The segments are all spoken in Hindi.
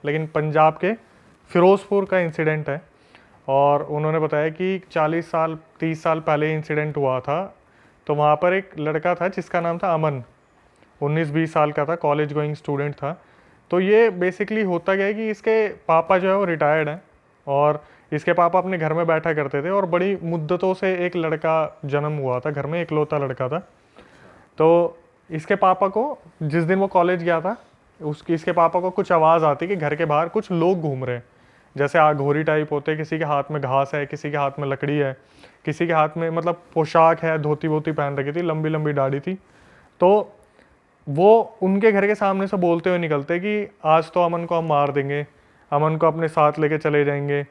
लेकिन पंजाब के फिरोज़पुर का इंसिडेंट है। और उन्होंने बताया कि 40 साल 30 साल पहले इंसिडेंट हुआ था। तो वहाँ पर एक लड़का था जिसका नाम था अमन, 19-20 साल का था, कॉलेज गोइंग स्टूडेंट था। तो ये बेसिकली होता क्या है कि इसके पापा जो है वो रिटायर्ड हैं, और इसके पापा अपने घर में बैठा करते थे, और बड़ी मुद्दतों से एक लड़का जन्म हुआ था घर में, इकलौता लड़का था। तो इसके पापा को जिस दिन वो कॉलेज गया था, इसके पापा को कुछ आवाज़ आती कि घर के बाहर कुछ लोग घूम रहे हैं, जैसे आघोरी टाइप होते, किसी के हाथ में घास है, किसी के हाथ में लकड़ी है, किसी के हाथ में मतलब पोशाक है, धोती वोती पहन रखी थी, लंबी लंबी दाढ़ी थी। तो वो उनके घर के सामने से बोलते हुए निकलते कि आज तो अमन को हम मार देंगे, अमन को अपने साथ लेके चले जाएंगे,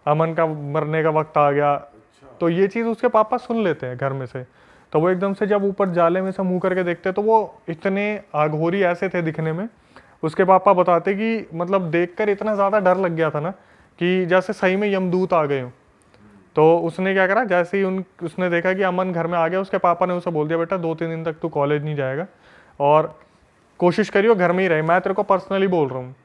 अमन का मरने का वक्त आ गया। तो ये चीज़ उसके पापा सुन लेते हैं घर में से। तो वो एकदम से जब ऊपर जाले में से मुंह करके देखते तो वो इतने आघोरी ऐसे थे दिखने में। उसके पापा बताते कि मतलब देखकर इतना ज़्यादा डर लग गया था ना कि जैसे सही में यमदूत आ गए हो। तो उसने क्या करा, जैसे ही उसने देखा कि अमन घर में आ गया, उसके पापा ने उसे बोल दिया, बेटा 2-3 दिन तक तू कॉलेज नहीं जाएगा और कोशिश करियो घर में ही रहे, मैं तेरे को पर्सनली बोल रहा हूँ।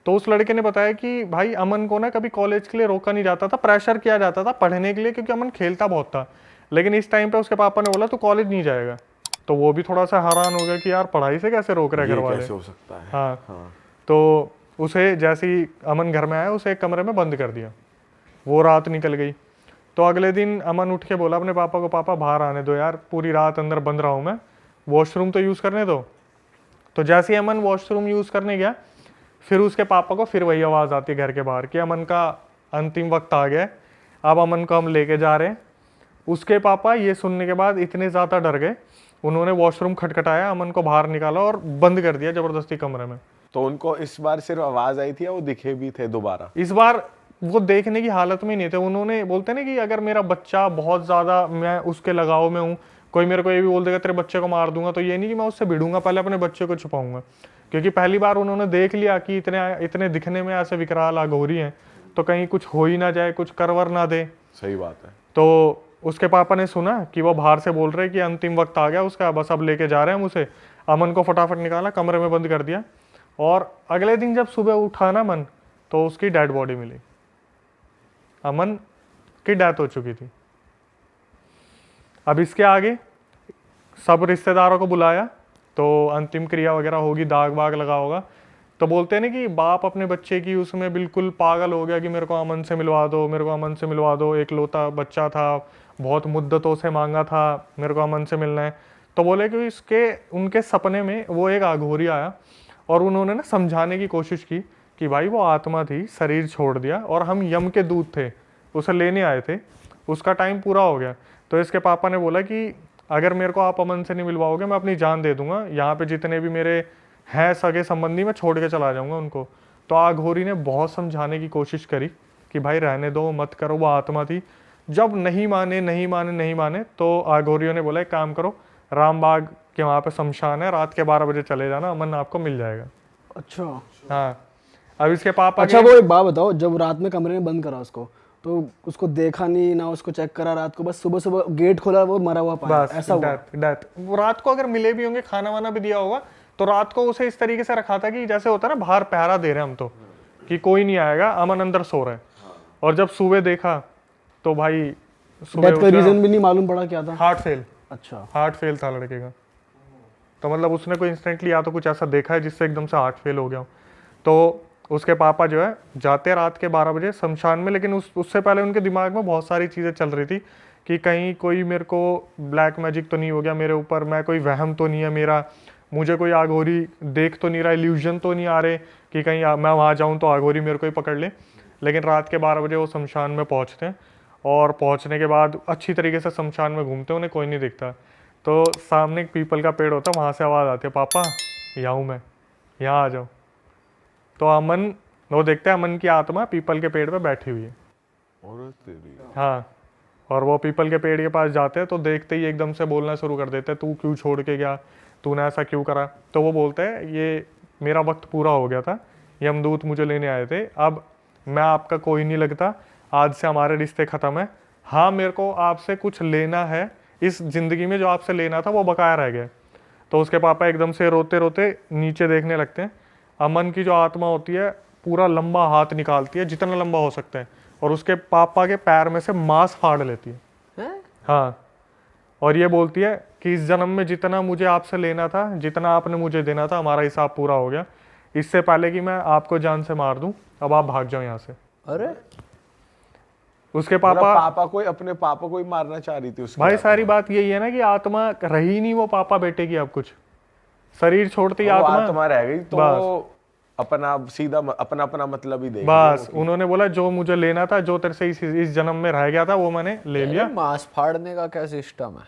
तो उस लड़के ने बताया कि भाई अमन को ना कभी कॉलेज के लिए रोका नहीं जाता था, प्रेशर किया जाता था पढ़ने के लिए, क्योंकि अमन खेलता बहुत था। लेकिन इस टाइम पे उसके पापा ने बोला तू कॉलेज नहीं जाएगा। तो वो भी थोड़ा सा हैरान हो गया कि यार पढ़ाई से कैसे रोक रहे घर वाले, कैसे हो सकता है। हाँ। तो उसे जैसे ही अमन घर में आया, उसे एक कमरे में बंद कर दिया। वो रात निकल गई। तो अगले दिन अमन उठ के बोला अपने पापा को, पापा बाहर आने दो यार, पूरी रात अंदर बंद रहा हूँ मैं, वॉशरूम तो यूज़ करने दो। तो जैसे ही अमन वॉशरूम यूज़ करने गया, फिर उसके पापा को फिर वही आवाज़ आती है घर के बाहर कि अमन का अंतिम वक्त आ गया है, अब अमन को हम लेके जा रहे हैं। उसके पापा ये सुनने के बाद इतने ज़्यादा डर गए, उन्होंने वॉशरूम खटखटाया, अमन को बाहर निकाला और बंद कर दिया ज़बरदस्ती कमरे में। तो उनको इस बार सिर्फ आवाज़ आई थी या वो दिखे भी थे दोबारा? इस बार वो देखने की हालत में नहीं थे। उन्होंने बोलते ना कि अगर मेरा बच्चा बहुत ज़्यादा, मैं उसके लगाव में हूँ, कोई मेरे को ये भी बोल देगा तेरे बच्चे को मार दूंगा, तो ये नहीं कि मैं उससे भिड़ूंगा, पहले अपने बच्चे को छुपाऊंगा। क्योंकि पहली बार उन्होंने देख लिया कि इतने दिखने में ऐसे विकराल अघोरी हैं, तो कहीं कुछ हो ही ना जाए, कुछ करवर ना दे। सही बात है। तो उसके पापा ने सुना कि वो बाहर से बोल रहे कि अंतिम वक्त आ गया उसका, बस अब लेके जा रहे हैं हम उसे। अमन को फटाफट निकाला, कमरे में बंद कर दिया। और अगले दिन जब सुबह उठा ना मन, तो उसकी डेड बॉडी मिली। अमन की डेथ हो चुकी थी। अब इसके आगे सब रिश्तेदारों को बुलाया, तो अंतिम क्रिया वगैरह होगी, दाग बाग लगा होगा। तो बोलते हैं ना कि बाप अपने बच्चे की उसमें बिल्कुल पागल हो गया कि मेरे को अमन से मिलवा दो, मेरे को अमन से मिलवा दो, एक लौता बच्चा था, बहुत मुद्दतों से मांगा था, मेरे को अमन से मिलना है। तो बोले कि उनके सपने में वो एक अघोरी आया, और उन्होंने ना समझाने की कोशिश की कि भाई वो आत्मा थी, शरीर छोड़ दिया, और हम यम के दूत थे, उसे लेने आए थे, उसका टाइम पूरा हो गया। तो इसके पापा ने बोला कि अगर मेरे को आप अमन से नहीं मिलवाओगे, मैं अपनी जान दे दूंगा, यहाँ पे जितने भी मेरे हैं सगे संबंधी मैं छोड़ के चला जाऊंगा उनको। तो आघोरी ने बहुत समझाने की कोशिश करी कि भाई रहने दो, मत करो, वो आत्मा थी। जब नहीं माने नहीं माने नहीं माने, तो आघोरियों ने बोला एक काम करो, रामबाग के वहाँ पे शमशान है, रात के 12 बजे चले जाना, अमन आपको मिल जाएगा। अच्छा हाँ। अब इसके पापा अच्छा, वो एक बात बताओ, जब रात में कमरे में बंद करा उसको, तो उसको देखा नहीं ना, उसको चेक करा रात को, बस सुबह सुबह गेट खोला वो मरा हुआ पाया, बस ऐसा हुआ? डेथ। वो रात को अगर मिले भी होंगे, खाना वाना भी दिया होगा, तो रात को उसे इस तरीके से रखा था कि जैसे होता है ना बाहर पहरा दे रहे हैं हम, तो कि कोई नहीं आएगा, अमन अंदर सो रहे हैं। और जब सुबह देखा तो भाई डेथ का रीजन भी नहीं मालूम पड़ा क्या था? Heart fail. अच्छा, हार्ट फेल था लड़के का। तो मतलब उसने कोई इंस्टेंटली या तो कुछ ऐसा देखा है जिससे एकदम से हार्ट फेल हो गया। तो उसके पापा जो है जाते रात के 12 बजे शमशान में, लेकिन उससे पहले उनके दिमाग में बहुत सारी चीज़ें चल रही थी कि कहीं कोई मेरे को ब्लैक मैजिक तो नहीं हो गया मेरे ऊपर, मैं कोई वहम तो नहीं है मेरा, मुझे कोई आघोरी देख तो नहीं रहा, इल्यूजन तो नहीं आ रहे कि कहीं मैं वहाँ जाऊँ तो आघोरी मेरे को ही पकड़ ले। लेकिन रात के 12 बजे वो शमशान में पहुँचते हैं, और पहुँचने के बाद अच्छी तरीके से शमशान में घूमते हैं, उन्हें कोई नहीं दिखता। तो सामने एक पीपल का पेड़ होता है, वहाँ से आवाज़ आती है, पापा यहाँ हूँ मैं, यहाँ आ जाओ। तो अमन, वो देखते हैं अमन की आत्मा पीपल के पेड़ पे बैठी हुई है। हाँ। और वो पीपल के पेड़ के पास जाते हैं, तो देखते ही एकदम से बोलना शुरू कर देते हैं, तू क्यों छोड़ के गया, तूने ऐसा क्यों करा। तो वो बोलते हैं ये मेरा वक्त पूरा हो गया था, यमदूत मुझे लेने आए थे, अब मैं आपका कोई नहीं लगता, आज से हमारे रिश्ते ख़त्म है। हाँ, मेरे को आपसे कुछ लेना है, इस ज़िंदगी में जो आपसे लेना था वो बकाया रह गया। तो उसके पापा एकदम से रोते रोते नीचे देखने लगते हैं। अमन की जो आत्मा होती है पूरा लंबा हाथ निकालती है जितना लंबा हो सकता है, और उसके पापा के पैर में से मांस फाड़ लेती है। हैं? हाँ, और ये बोलती है कि इस जन्म में जितना मुझे आपसे लेना था, जितना आपने मुझे देना था, हमारा हिसाब पूरा हो गया। इससे पहले कि मैं आपको जान से मार दूं, अब आप भाग जाओ यहाँ से। अरे उसके मतलब पापा, अपने पापा को ही मारना चाह रही थी उसकी भाई आत्मा। सारी बात यही है ना कि आत्मा रही नहीं वो पापा बेटे की, अब कुछ शरीर छोड़ती वो आत्मा। आत्मा रह गई तो बस। वो अपना सीधा अपना अपना मतलब ही देगी। बस उन्होंने बोला जो मुझे लेना था, जो तेरे से इस जन्म में रह गया था, वो मैंने ले लिया। मांस फाड़ने का क्या सिस्टम है?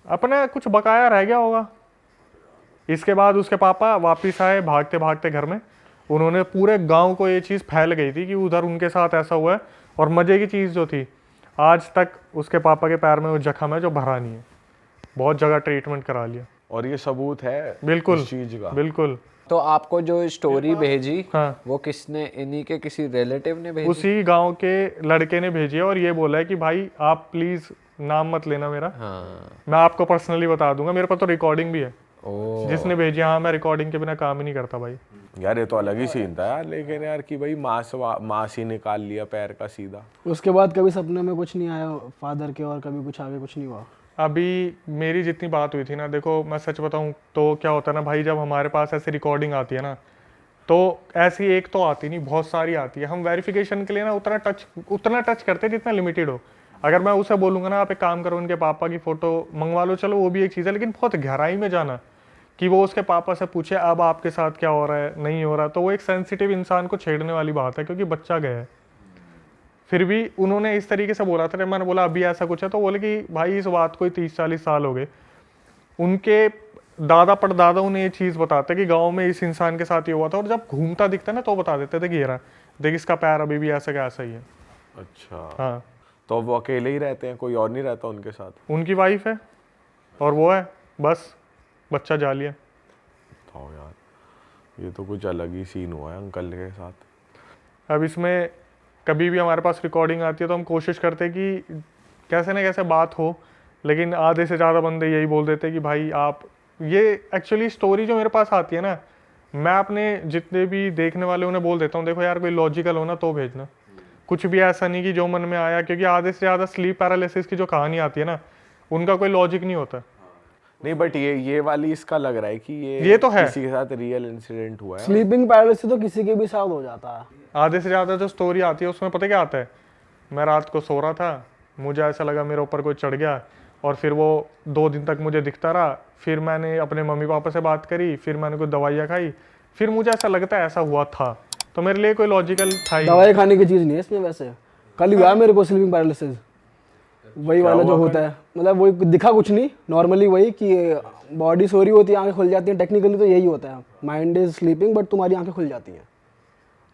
अपना कुछ बकाया रह गया होगा। इसके बाद उसके पापा वापिस आए भागते भागते घर में। उन्होंने पूरे गांव को ये चीज़ फैल गई थी कि उधर उनके साथ ऐसा हुआ है। और मज़े की चीज़ जो थी, आज तक उसके पापा के पैर में वो जख्म है जो भरा नहीं है। बहुत जगह ट्रीटमेंट करा लिया। और ये सबूत है बिल्कुल इस चीज का। बिल्कुल। तो आपको जो स्टोरी भेजी, हाँ, वो किसने, इन्हीं के किसी रिलेटिव ने भेजी? उसी गांव के लड़के ने भेजी है, और ये बोला है कि भाई आप प्लीज़ नाम मत लेना मेरा, हाँ। मैं आपको पर्सनली बता दूंगा। मेरे पास तो रिकॉर्डिंग भी है। ओ जिसने भेजी, हाँ, मैं रिकॉर्डिंग के बिना काम ही नहीं करता भाई। यार ये तो अलग ही सीन था यार, लेकिन यार कि भाई मांस ही निकाल लिया पैर का सीधा। उसके बाद कभी सपने में कुछ नहीं आया फादर के, और कभी कुछ आगे कुछ नहीं हुआ? अभी मेरी जितनी बात हुई थी ना, देखो मैं सच बताऊं तो क्या होता है ना भाई, जब हमारे पास ऐसी रिकॉर्डिंग आती है ना, तो ऐसी एक तो आती नहीं, बहुत सारी आती है। हम वेरिफिकेशन के लिए ना उतना टच करते हैं जितना लिमिटेड हो। अगर मैं उसे बोलूँगा ना आप एक काम करो, उनके पापा की फ़ोटो मंगवा लो, चलो वो भी एक चीज़ है, लेकिन बहुत गहराई में जाना कि वो उसके पापा से पूछे अब आपके साथ क्या हो रहा है, नहीं हो रहा, तो वो एक सेंसिटिव इंसान को छेड़ने वाली बात है, क्योंकि बच्चा गया है। फिर भी उन्होंने इस तरीके से बोला था। मैंने बोला अभी ऐसा कुछ है, तो बोले कि भाई इस बात को 30-40 साल हो गए। उनके दादा परदादाओं ने ये चीज़ बताते कि गांव में इस इंसान के साथ ये हुआ था, और जब घूमता दिखता ना तो बता देते थे कि ये रहा, देख इसका पैर अभी भी ऐसा का ऐसा ही है। अच्छा। हाँ, तो वो अकेले ही रहते हैं, कोई और नहीं रहता उनके साथ? उनकी वाइफ है और वो है, बस बच्चा जाली है। तो यार ये तो कुछ अलग ही सीन हुआ है अंकल के साथ। अब इसमें कभी भी हमारे पास रिकॉर्डिंग आती है तो हम कोशिश करते हैं कि कैसे ना कैसे बात हो, लेकिन आधे से ज़्यादा बंदे यही बोल देते हैं कि भाई आप ये एक्चुअली स्टोरी जो मेरे पास आती है ना, मैं अपने जितने भी देखने वाले उन्हें बोल देता हूँ, देखो यार कोई लॉजिकल हो ना तो भेजना, कुछ भी ऐसा नहीं कि जो मन में आया, क्योंकि आधे से ज़्यादा स्लीप पैरालिसिस की जो कहानी आती है ना, उनका कोई लॉजिक नहीं होता। नहीं बट ये वाली इसका लग रहा है कि ये तो है। किसी के साथ रियल इंसिडेंट हुआ है। स्लीपिंग पैरालिसिस तो किसी के भी साथ हो जाता है। आधे से ज़्यादा जो स्टोरी आती है उसमें पता क्या आता है, मैं रात को सो रहा था, मुझे ऐसा लगा मेरे ऊपर कोई चढ़ गया, और फिर वो 2 दिन तक मुझे दिखता रहा। फिर मैंने अपने मम्मी पापा से बात करी, फिर मैंने कुछ दवाइयाँ खाई, फिर मुझे ऐसा लगता है ऐसा हुआ था, तो मेरे लिए कोई लॉजिकल था ही नहीं। दवाई खाने की चीज़ नहीं है इसमें। वैसे कल ही हुआ है मेरे को स्लीपिंग पैरालिसिस, वही वाला जो होता है, मतलब वही दिखा कुछ नहीं, नॉर्मली वही कि बॉडी सो रही होती है, आंखें खुल जाती हैं। टेक्निकली तो यही होता है, माइंड इज स्लीपिंग बट तुम्हारी आंखें खुल जाती हैं।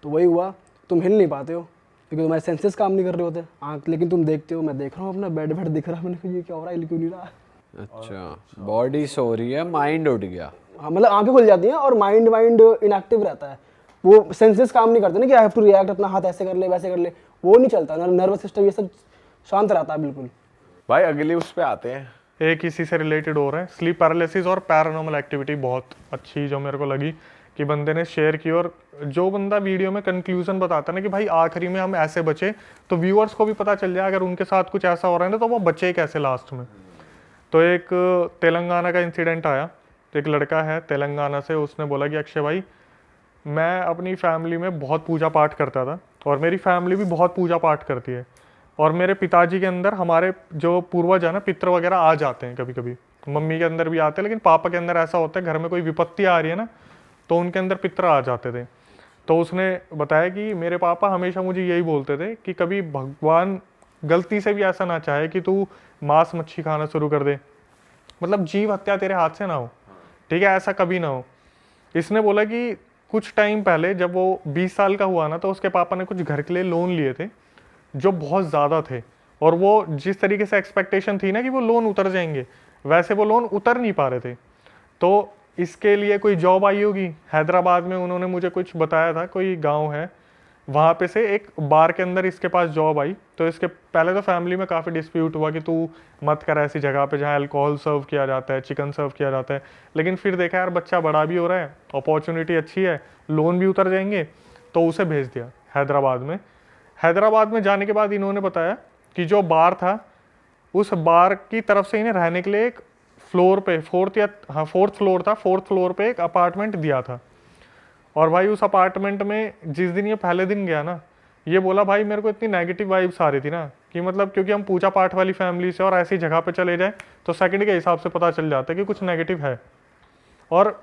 तो वही हुआ, तुम हिल नहीं पाते हो क्योंकि तुम्हारे सेंसेस काम नहीं कर रहे होते आंख, लेकिन तुम देखते हो। मैं देख रहा हूँ अपना बेड दिख रहा है, मैंने कहा ये क्या हो रहा है, हिल क्यों नहीं रहा। अच्छा, बॉडी सो रही है, माइंड उठ गया। हाँ, मतलब आंखें खुल जाती हैं और माइंड इनएक्टिव रहता है। वो सेंसेस काम नहीं करते ना कि आई हैव टू रिएक्ट, अपना हाथ ऐसे कर ले वैसे कर ले, वो नहीं चलता। नर्वस सिस्टम ये सब शांत रहता है बिल्कुल। भाई अगले उस पे आते हैं, एक इसी से रिलेटेड हो रहा है, स्लीप पैरालिसिस और पैरानॉर्मल एक्टिविटी बहुत अच्छी जो मेरे को लगी कि बंदे ने शेयर की। और जो बंदा वीडियो में कंक्लूजन बताता है ना कि भाई आखिरी में हम ऐसे बचे, तो व्यूअर्स को भी पता चल जाए अगर उनके साथ कुछ ऐसा हो रहा है ना तो वो बचे कैसे लास्ट में। तो एक तेलंगाना का इंसिडेंट आया, एक लड़का है तेलंगाना से, उसने बोला कि अक्षय भाई मैं अपनी फैमिली में बहुत पूजा पाठ करता था, और मेरी फैमिली भी बहुत पूजा पाठ करती है, और मेरे पिताजी के अंदर हमारे जो पूर्वज है ना, पितृ वगैरह आ जाते हैं कभी कभी, मम्मी के अंदर भी आते हैं, लेकिन पापा के अंदर ऐसा होता है घर में कोई विपत्ति आ रही है ना तो उनके अंदर पितृ आ जाते थे। तो उसने बताया कि मेरे पापा हमेशा मुझे यही बोलते थे कि कभी भगवान गलती से भी ऐसा ना चाहे कि तू मांस मच्छी खाना शुरू कर दे, मतलब जीव हत्या तेरे हाथ से ना हो, ठीक है, ऐसा कभी ना हो। इसने बोला कि कुछ टाइम पहले जब वो 20 साल का हुआ ना, तो उसके पापा ने कुछ घर के लिए लोन लिए थे जो बहुत ज़्यादा थे, और वो जिस तरीके से एक्सपेक्टेशन थी ना कि वो लोन उतर जाएंगे, वैसे वो लोन उतर नहीं पा रहे थे। तो इसके लिए कोई जॉब आई होगी हैदराबाद में, उन्होंने मुझे कुछ बताया था, कोई गांव है वहाँ पे से एक बार के अंदर इसके पास जॉब आई। तो इसके पहले तो फैमिली में काफ़ी डिस्प्यूट हुआ कि तू मत कर ऐसी जगह पे जहाँ अल्कोहल सर्व किया जाता है, चिकन सर्व किया जाता है, लेकिन फिर देखा यार बच्चा बड़ा भी हो रहा है, अपॉर्चुनिटी अच्छी है, लोन भी उतर जाएंगे, तो उसे भेज दिया हैदराबाद में। हैदराबाद में जाने के बाद इन्होंने बताया कि जो बार था उस बार की तरफ से इन्हें रहने के लिए एक फ्लोर पे फोर्थ फ्लोर था, फोर्थ फ्लोर पे एक अपार्टमेंट दिया था। और भाई उस अपार्टमेंट में जिस दिन ये पहले दिन गया ना, ये बोला भाई मेरे को इतनी नेगेटिव वाइब्स आ रही थी ना कि मतलब क्योंकि हम पूजा पाठ वाली फैमिली से और ऐसी जगह पे चले जाए तो सेकंड के हिसाब से पता चल जाता है कि कुछ नेगेटिव है। और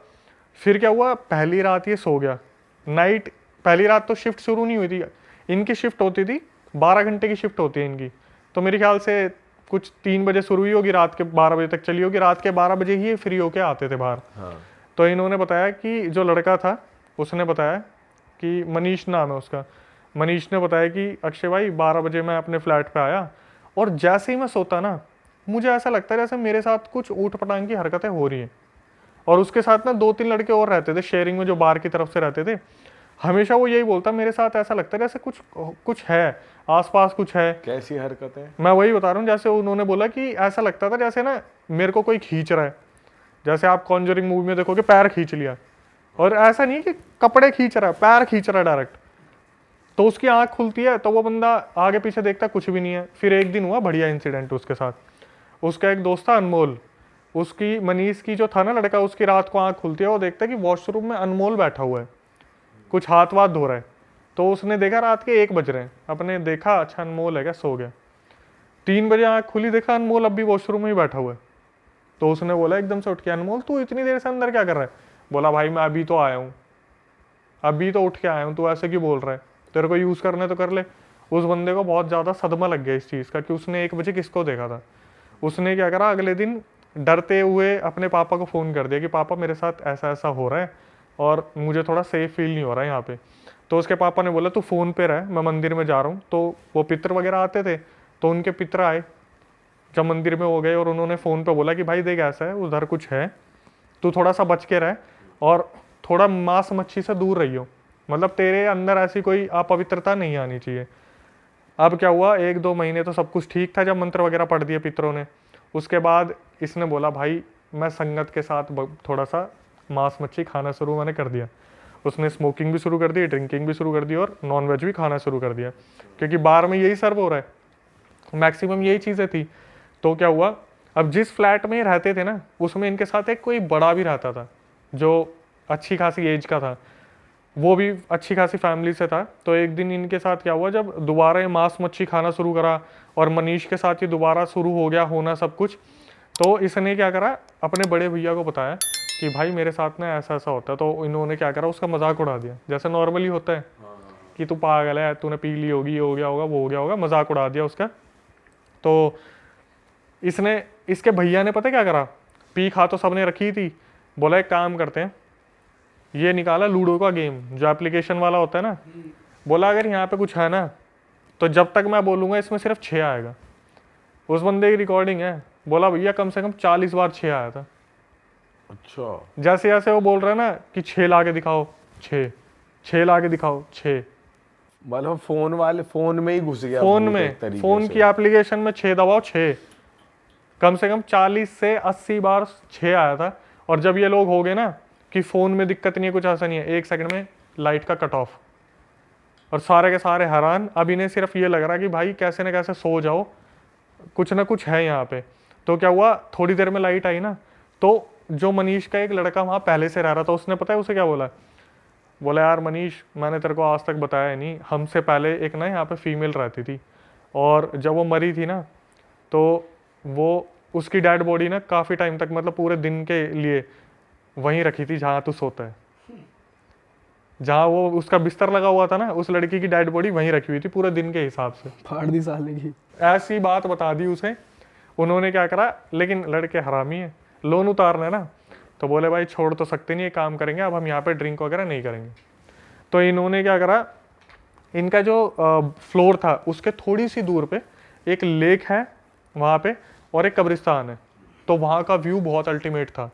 फिर क्या हुआ, पहली रात ये सो गया। नाइट पहली रात तो शिफ्ट शुरू नहीं हुई थी, इनकी शिफ्ट होती थी 12 घंटे की शिफ्ट होती है इनकी, तो मेरे ख्याल से कुछ 3 बजे शुरू हुई होगी, रात के 12 बजे तक चली होगी, रात के 12 बजे ही फ्री होके आते थे बाहर। तो इन्होंने बताया कि जो लड़का था उसने बताया कि मनीष नाम है उसका, मनीष ने बताया कि अक्षय भाई 12 बजे मैं अपने फ्लैट पे आया और जैसे ही मैं सोता ना मुझे ऐसा लगता है जैसे मेरे साथ कुछ ऊट पटांग की हरकतें हो रही हैं। और उसके साथ ना 2-3 लड़के और रहते थे शेयरिंग में जो बाहर की तरफ से रहते थे। हमेशा वो यही बोलता मेरे साथ ऐसा लगता है जैसे कुछ है आसपास, कुछ है। कैसी हरकतें? मैं वही बता रहा हूँ, जैसे उन्होंने बोला कि ऐसा लगता था जैसे ना मेरे को कोई खींच रहा है, जैसे आप कॉन्जरिंग मूवी में देखोगे पैर खींच लिया, और ऐसा नहीं कि कपड़े खींच रहा है, पैर खींच रहा है डायरेक्ट। तो उसकी आंख खुलती है तो वो बंदा आगे पीछे देखता कुछ भी नहीं है। फिर एक दिन हुआ बढ़िया इंसिडेंट उसके साथ, उसका एक दोस्त था अनमोल, उसकी मनीष की जो था ना लड़का, उसकी रात को आंख खुलती है, वो देखता है कि वॉशरूम में अनमोल बैठा हुआ है, कुछ हाथ वाथ धो रहा है। तो उसने देखा रात के 1 बज रहे हैं, अपने देखा अच्छा अनमोल है क्या, सो गया। 3 बजे आंख खुली, देखा अनमोल अब भी वॉशरूम में ही बैठा हुआ है। तो उसने बोला एकदम से उठ के, अनमोल तू इतनी देर से अंदर क्या कर रहा है? बोला भाई मैं अभी तो आया हूँ, अभी तो उठ के आया हूँ, तू ऐसे क्यों बोल रहा है, तेरे को यूज़ करने तो कर ले। उस बंदे को बहुत ज़्यादा सदमा लग गया इस चीज़ का कि उसने 1 बजे किसको देखा था। उसने क्या करा, अगले दिन डरते हुए अपने पापा को फ़ोन कर दिया कि पापा मेरे साथ ऐसा ऐसा हो रहा है और मुझे थोड़ा सेफ फील नहीं हो रहा है यहाँ पे। तो उसके पापा ने बोला तू फ़ोन पे रह, मैं मंदिर में जा रहा हूँ। तो वो पितर वगैरह आते थे, तो उनके पितर आए जब मंदिर में हो गए, और उन्होंने फ़ोन पे बोला कि भाई देख ऐसा है, उधर कुछ है, तू थोड़ा सा बच के रह और थोड़ा मांस मच्छी से दूर रहियो, मतलब तेरे अंदर ऐसी कोई अपवित्रता नहीं आनी चाहिए। अब क्या हुआ, 1-2 महीने तो सब कुछ ठीक था जब मंत्र वगैरह पढ़ दिए पितरों ने। उसके बाद इसने बोला भाई मैं संगत के साथ थोड़ा सा मांस मच्छी खाना शुरू मैंने कर दिया। उसने स्मोकिंग भी शुरू कर दी, ड्रिंकिंग भी शुरू कर दी और नॉन वेज भी खाना शुरू कर दिया, क्योंकि बार में यही सर्व हो रहा है, मैक्सिमम यही चीज़ें थी। तो क्या हुआ, अब जिस फ्लैट में रहते थे ना उसमें इनके साथ एक कोई बड़ा भी रहता था जो अच्छी खासी एज का था, वो भी अच्छी खासी फैमिली से था। तो एक दिन इनके साथ क्या हुआ, जब दोबारा ये मांस मच्छी खाना शुरू करा और मनीष के साथ ही दोबारा शुरू हो गया होना सब कुछ, तो इसने क्या करा, अपने बड़े भैया को बताया कि भाई मेरे साथ ना ऐसा ऐसा होता है। तो इन्होंने क्या करा, उसका मजाक उड़ा दिया, जैसे नॉर्मली होता है कि तू पागल है, तूने पी ली होगी, ये हो गया होगा, वो हो गया होगा, मजाक उड़ा दिया उसका। तो इसने, इसके भैया ने पता क्या करा, पी खा तो सबने रखी थी, बोला एक काम करते हैं, ये निकाला लूडो का गेम जो एप्लीकेशन वाला होता है ना, बोला अगर यहाँ पे कुछ है ना तो जब तक मैं बोलूँगा इसमें सिर्फ 6 आएगा। उस बंदे की रिकॉर्डिंग है, बोला भैया कम से कम 40 बार 6 आया था। अच्छा, जैसे जैसे वो बोल रहा है ना कि 6 ला के दिखाओ, 6 ला के दिखाओ, 6। मतलब फोन में ही घुस गया, फोन भूत में, एक तरीके फोन से। की एप्लीकेशन में 6 दबाओ, 6, कम से कम 40 से 80 बार 6 आया था। और जब ये लोग हो गए ना कि फ़ोन में दिक्कत नहीं है, कुछ ऐसा नहीं है, 1 सेकंड में लाइट का कट ऑफ, और सारे के सारे हैरान। अब इन्हें सिर्फ ये लग रहा कि भाई कैसे न कैसे सो जाओ, कुछ ना कुछ है यहाँ पे। तो क्या हुआ, थोड़ी देर में लाइट आई ना, तो जो मनीष का एक लड़का वहाँ पहले से रह रहा था, उसने पता है उसे क्या बोला, बोला यार मनीष मैंने तेरे को आज तक बताया नहीं, हमसे पहले एक ना यहाँ पे फीमेल रहती थी, और जब वो मरी थी ना तो वो उसकी डेड बॉडी ना काफ़ी टाइम तक, मतलब पूरे दिन के लिए वहीं रखी थी जहाँ तू सोता है, जहाँ वो उसका बिस्तर लगा हुआ था ना, उस लड़की की डेड बॉडी वहीं रखी हुई थी पूरे दिन के हिसाब से। फाड़ दी साले की। ऐसी बात बता दी उसे। उन्होंने क्या करा, लेकिन लड़के हरामी है, लोन उतारना है ना, तो बोले भाई छोड़ तो सकते नहीं, ये काम करेंगे, अब हम यहाँ पे ड्रिंक वगैरह नहीं करेंगे। तो इन्होंने क्या करा, इनका जो फ्लोर था उसके थोड़ी सी दूर पे एक लेक है वहाँ पे, और एक कब्रिस्तान है। तो वहाँ का व्यू बहुत अल्टीमेट था,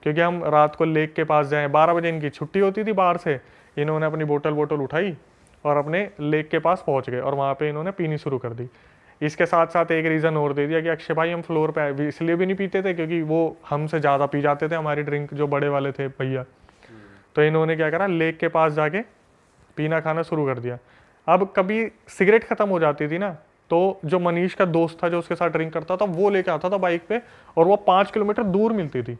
क्योंकि हम रात को लेक के पास जाएं, 12 बजे इनकी छुट्टी होती थी बाहर से, इन्होंने अपनी बोतल उठाई और अपने लेक के पास पहुँच गए, और वहाँ पे इन्होंने पीनी शुरू कर दी। इसके साथ साथ एक रीज़न और दे दिया कि अक्षय भाई हम फ्लोर पे इसलिए भी नहीं पीते थे क्योंकि वो हमसे ज़्यादा पी जाते थे, हमारी ड्रिंक जो बड़े वाले थे भैया। तो इन्होंने क्या करा, लेक के पास जाके पीना खाना शुरू कर दिया। अब कभी सिगरेट ख़त्म हो जाती थी ना, तो जो मनीष का दोस्त था जो उसके साथ ड्रिंक करता था, वो लेके आता था बाइक पे, और वो 5 किलोमीटर दूर मिलती थी।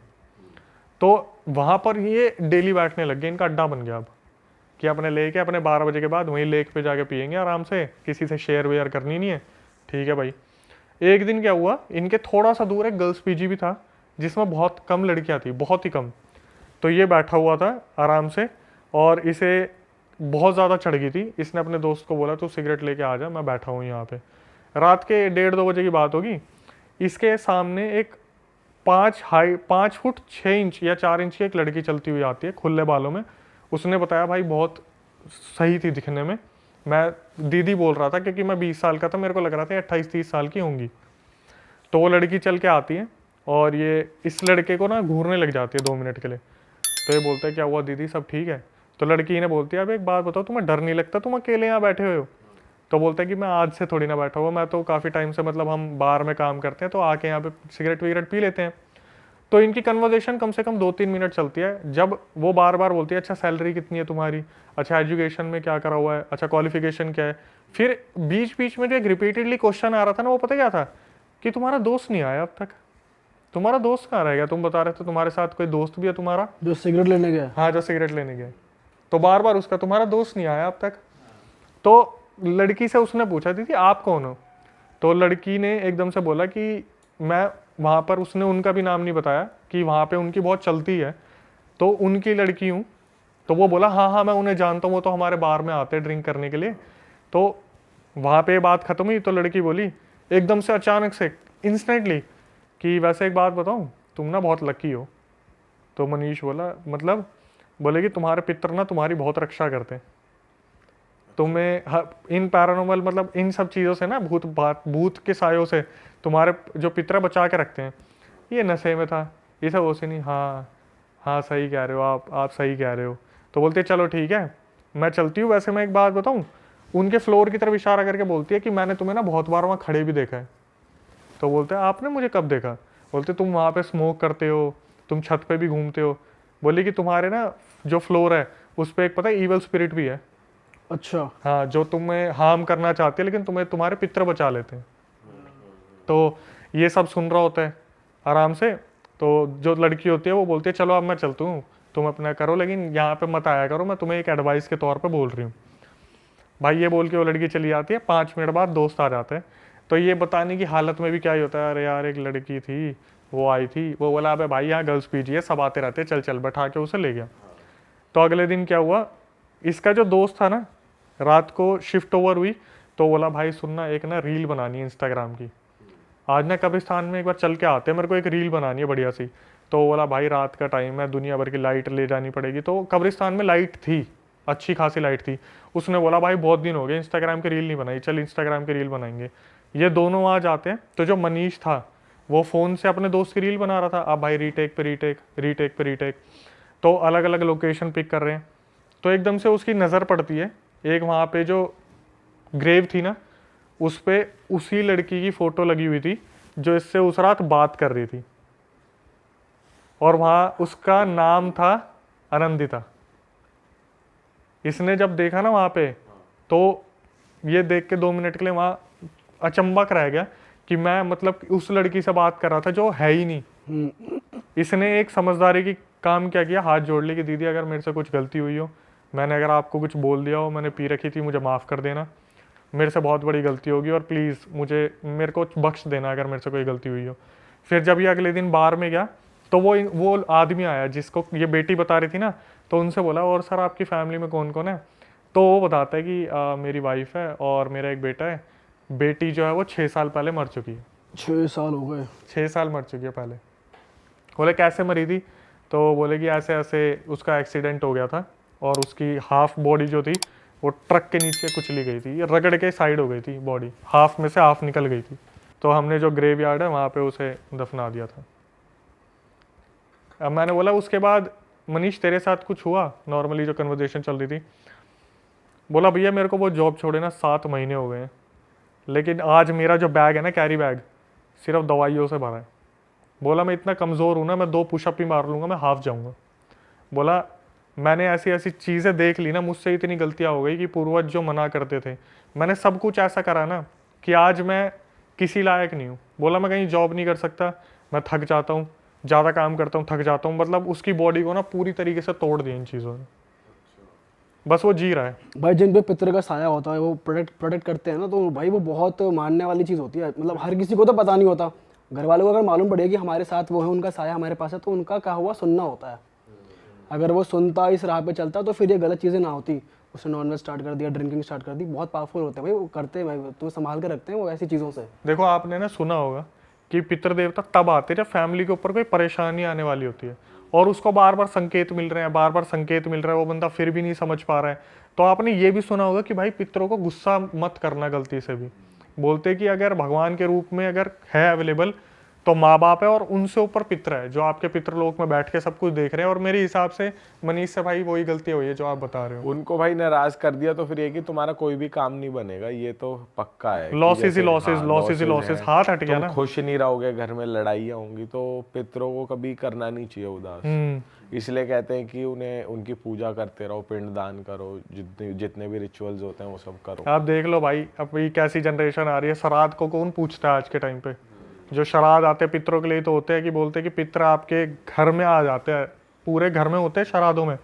तो वहाँ पर ये डेली बैठने लग गए, इनका अड्डा बन गया अब, कि अपने लेके अपने 12 बजे के बाद वहीं लेक पे जाके पियेंगे आराम से, किसी से शेयर वेयर करनी नहीं है, ठीक है भाई। एक दिन क्या हुआ, इनके थोड़ा सा दूर एक गर्ल्स पीजी भी था जिसमें बहुत कम लड़कियां थी, बहुत ही कम। तो ये बैठा हुआ था आराम से, और इसे बहुत ज़्यादा चढ़ गई थी। इसने अपने दोस्त को बोला तू सिगरेट लेके आ जा, मैं बैठा हूँ यहाँ पे। रात के 1:30-2 बजे की बात होगी। इसके सामने एक 5 फुट 6 इंच या 4 इंच की एक लड़की चलती हुई आती है खुले बालों में। उसने बताया भाई बहुत सही थी दिखने में, मैं दीदी बोल रहा था क्योंकि मैं 20 साल का था, मेरे को लग रहा था 28-30 साल की होंगी। तो वो लड़की चल के आती है और ये इस लड़के को ना घूरने लग जाती है 2 मिनट के लिए। तो ये बोलता है क्या हुआ दीदी, सब ठीक है? तो लड़की इन्हें बोलती है अब एक बात बताओ, तुम्हें डर नहीं लगता, तुम अकेले यहाँ बैठे हुए हो? तो बोलता है कि मैं आज से थोड़ी ना बैठा हुआ, मैं तो काफ़ी टाइम से, मतलब हम बार में काम करते हैं तो आके यहाँ पे सिगरेट विगरेट पी लेते हैं। तो इनकी कन्वर्जेशन कम से कम 2-3 मिनट चलती है, जब वो बार बार बोलती है अच्छा सैलरी कितनी है तुम्हारी, अच्छा एजुकेशन में क्या करा हुआ है, अच्छा क्वालिफिकेशन क्या है। फिर बीच बीच में जो एक रिपीटेडली क्वेश्चन आ रहा था ना, वो पता क्या था, कि तुम्हारा दोस्त नहीं आया अब तक, तुम्हारा दोस्त कहाँ रह गया? तुम बता रहे थे तुम्हारे साथ कोई दोस्त भी है तुम्हारा, जो सिगरेट लेने गया। हाँ जो सिगरेट लेने गए। तो बार बार उसका तुम्हारा दोस्त नहीं आया अब तक। तो लड़की से उसने पूछा दीदी आप कौन हो? तो लड़की ने एकदम से बोला कि मैं वहाँ पर, उसने उनका भी नाम नहीं बताया कि वहाँ पे उनकी बहुत चलती है तो उनकी लड़की हूँ। तो वो बोला हाँ हाँ मैं उन्हें जानता हूँ, वो तो हमारे बार में आते हैं ड्रिंक करने के लिए। तो वहाँ पे बात खत्म हुई। तो लड़की बोली एकदम से अचानक से इंस्टेंटली कि वैसे एक बात बताऊँ, तुम ना बहुत लकी हो। तो मनीष बोला मतलब? बोले कि तुम्हारे पितर ना तुम्हारी बहुत रक्षा करते हैं, तुम्हें इन पैरानॉर्मल मतलब इन सब चीज़ों से ना, भूत के सायों से तुम्हारे जो पितर बचा के रखते हैं। ये नशे में था, ये सब उसे नहीं। हाँ हाँ सही कह रहे हो आप सही कह रहे हो। तो बोलते चलो ठीक है मैं चलती हूँ। वैसे मैं एक बात बताऊँ, उनके फ्लोर की तरफ इशारा करके बोलती है कि मैंने तुम्हें ना बहुत बार वहाँ खड़े भी देखा है। तो बोलते हैं आपने मुझे कब देखा? बोलते तुम वहाँ पे स्मोक करते हो, तुम छत पे भी घूमते हो। बोली कि तुम्हारे ना जो फ्लोर है उस पर एक पता है ईवल स्पिरिट भी है। अच्छा। हाँ जो तुम्हें हार्म करना चाहते हैं लेकिन तुम्हें तुम्हारे पितर बचा लेते हैं। तो ये सब सुन रहा होता है आराम से। तो जो लड़की होती है वो बोलती है चलो अब मैं चलती हूँ, तुम अपना करो लेकिन यहाँ पे मत आया करो, मैं तुम्हें एक एडवाइस के तौर पे बोल रही हूँ। भाई ये बोल के वो लड़की चली जाती है। 5 मिनट बाद दोस्त आ जाते हैं। तो ये बताने की हालत में भी क्या ही होता है, अरे यार एक लड़की थी वो आई थी, वो बोला अबे भाई यहाँ गर्ल्स पीजी है सब आते रहते, चल चल, बैठा के उसे ले गया। तो अगले दिन क्या हुआ, इसका जो दोस्त था ना, रात को शिफ्ट ओवर हुई तो बोला भाई सुनना एक ना रील बनानी है इंस्टाग्राम की, आज ना कब्रिस्तान में एक बार चल के आते हैं, मेरे को एक रील बनानी है बढ़िया सी। तो बोला भाई रात का टाइम है, दुनिया भर की लाइट ले जानी पड़ेगी। तो कब्रिस्तान में लाइट थी, अच्छी खासी लाइट थी। उसने बोला भाई बहुत दिन हो गए इंस्टाग्राम की रील नहीं बनाई, चल इंस्टाग्राम की रील बनाएंगे। ये दोनों आ जाते हैं। तो जो मनीष था वो फ़ोन से अपने दोस्त की रील बना रहा था। अब भाई रीटेक पे रीटेक, रीटेक पे रीटेक, तो अलग अलग लोकेशन पिक कर रहे हैं। तो एकदम से उसकी नज़र पड़ती है एक वहाँ पे जो ग्रेव थी ना, उस पे उसी लड़की की फ़ोटो लगी हुई थी जो इससे उस रात बात कर रही थी, और वहाँ उसका नाम था आनंदिता। इसने जब देखा ना वहाँ पे, तो ये देख के 2 मिनट के लिए वहाँ अचंबक रह गया कि मैं मतलब उस लड़की से बात कर रहा था जो है ही नहीं। इसने एक समझदारी की काम क्या किया, हाथ जोड़ ली कि दीदी अगर मेरे से कुछ गलती हुई हो, मैंने अगर आपको कुछ बोल दिया हो, मैंने पी रखी थी, मुझे माफ़ कर देना, मेरे से बहुत बड़ी गलती होगी और प्लीज़ मेरे को बख्श देना अगर मेरे से कोई गलती हुई हो। फिर जब ये अगले दिन बार में गया तो वो आदमी आया जिसको ये बेटी बता रही थी ना, तो उनसे बोला और सर आपकी फैमिली में कौन कौन है? तो वो बताता है कि मेरी वाइफ है और मेरा एक बेटा है। बेटी जो है वो 6 साल पहले मर चुकी है। 6 साल हो गए? 6 साल मर चुकी है पहले। बोले कैसे मरी थी? तो बोले कि ऐसे ऐसे उसका एक्सीडेंट हो गया था और उसकी हाफ बॉडी जो थी वो ट्रक के नीचे कुचली गई थी, रगड़ के साइड हो गई थी बॉडी, हाफ में से हाफ निकल गई थी। तो हमने जो ग्रेव यार्ड है वहाँ पे उसे दफना दिया था। अब मैंने बोला उसके बाद मनीष तेरे साथ कुछ हुआ? नॉर्मली जो कन्वर्सेशन चल रही थी। बोला भैया मेरे को वो जॉब छोड़े ना 7 महीने हो गए हैं, लेकिन आज मेरा जो बैग है ना, कैरी बैग, सिर्फ दवाइयों से भरा है। बोला मैं इतना कमज़ोर हूँ ना, मैं 2 पुशअप ही मार लूँगा, मैं हाफ जाऊँगा। बोला मैंने ऐसी ऐसी चीज़ें देख ली ना, मुझसे इतनी गलतियाँ हो गई कि पूर्वज जो मना करते थे, मैंने सब कुछ ऐसा करा ना कि आज मैं किसी लायक नहीं हूँ। बोला मैं कहीं जॉब नहीं कर सकता, मैं थक जाता हूँ, ज़्यादा काम करता हूँ, थक जाता हूँ, मतलब उसकी बॉडी को ना पूरी तरीके से तोड़ दिया इन चीज़ों ने। बस वो जी रहा है। भाई जिन पे पितर का साया होता है वो प्रोटेक्ट करते हैं ना, तो भाई वो बहुत मानने वाली चीज़ होती है। मतलब हर किसी को तो पता नहीं होता, घर वालों को अगर मालूम पड़े कि हमारे साथ वो है, उनका साया हमारे पास है, तो उनका कहा हुआ सुनना होता है। अगर वो सुनता, इस राह पे चलता, तो फिर ये गलत चीज़ें ना होती। उसने नॉनवेज स्टार्ट कर दिया, ड्रिंकिंग स्टार्ट कर दी, बहुत पावरफुल होते हैं भाई वो, करते हैं भाई, तो संभाल के रखते हैं वो ऐसी चीज़ों से। देखो आपने ना सुना होगा कि पितृ देवता तब आते हैं जब फैमिली के ऊपर कोई परेशानी आने वाली होती है और उसको बार बार संकेत मिल रहे हैं, बार बार संकेत मिल रहा है, वो बंदा फिर भी नहीं समझ पा रहा है। तो आपने ये भी सुना होगा कि भाई पितरों को गुस्सा मत करना गलती से भी। बोलते कि अगर भगवान के रूप में अगर है अवेलेबल तो माँ बाप है, और उनसे ऊपर पितर है जो आपके पितृलोक में बैठ के सब कुछ देख रहे हैं। और मेरे हिसाब से मनीष से भाई वही गलती हुई है जो आप बता रहे हो। उनको भाई नाराज कर दिया तो फिर ये कि तुम्हारा कोई भी काम नहीं बनेगा, ये तो पक्का है। लॉसेस ही लॉसेस, लॉसेस ही लॉसेस, हाथ हट गया तुम ना। खुश नहीं रहोगे, घर में लड़ाइयाँ होंगी, तो पितरों को कभी करना नहीं चाहिए उदास। इसलिए कहते हैं कि उन्हें उनकी पूजा करते रहो, पिंड दान करो, जितने भी रिचुअल्स होते हैं वो सब करो। आप देख लो भाई अभी कैसी जनरेशन आ रही है। श्राद्ध को कौन पूछता है आज के टाइम पे? जो श्राद्ध आते हैं पितरों के लिए तो होते हैं कि बोलते हैं कि पितर आपके घर में आ जाते हैं, पूरे घर में होते हैं श्राद्धों में।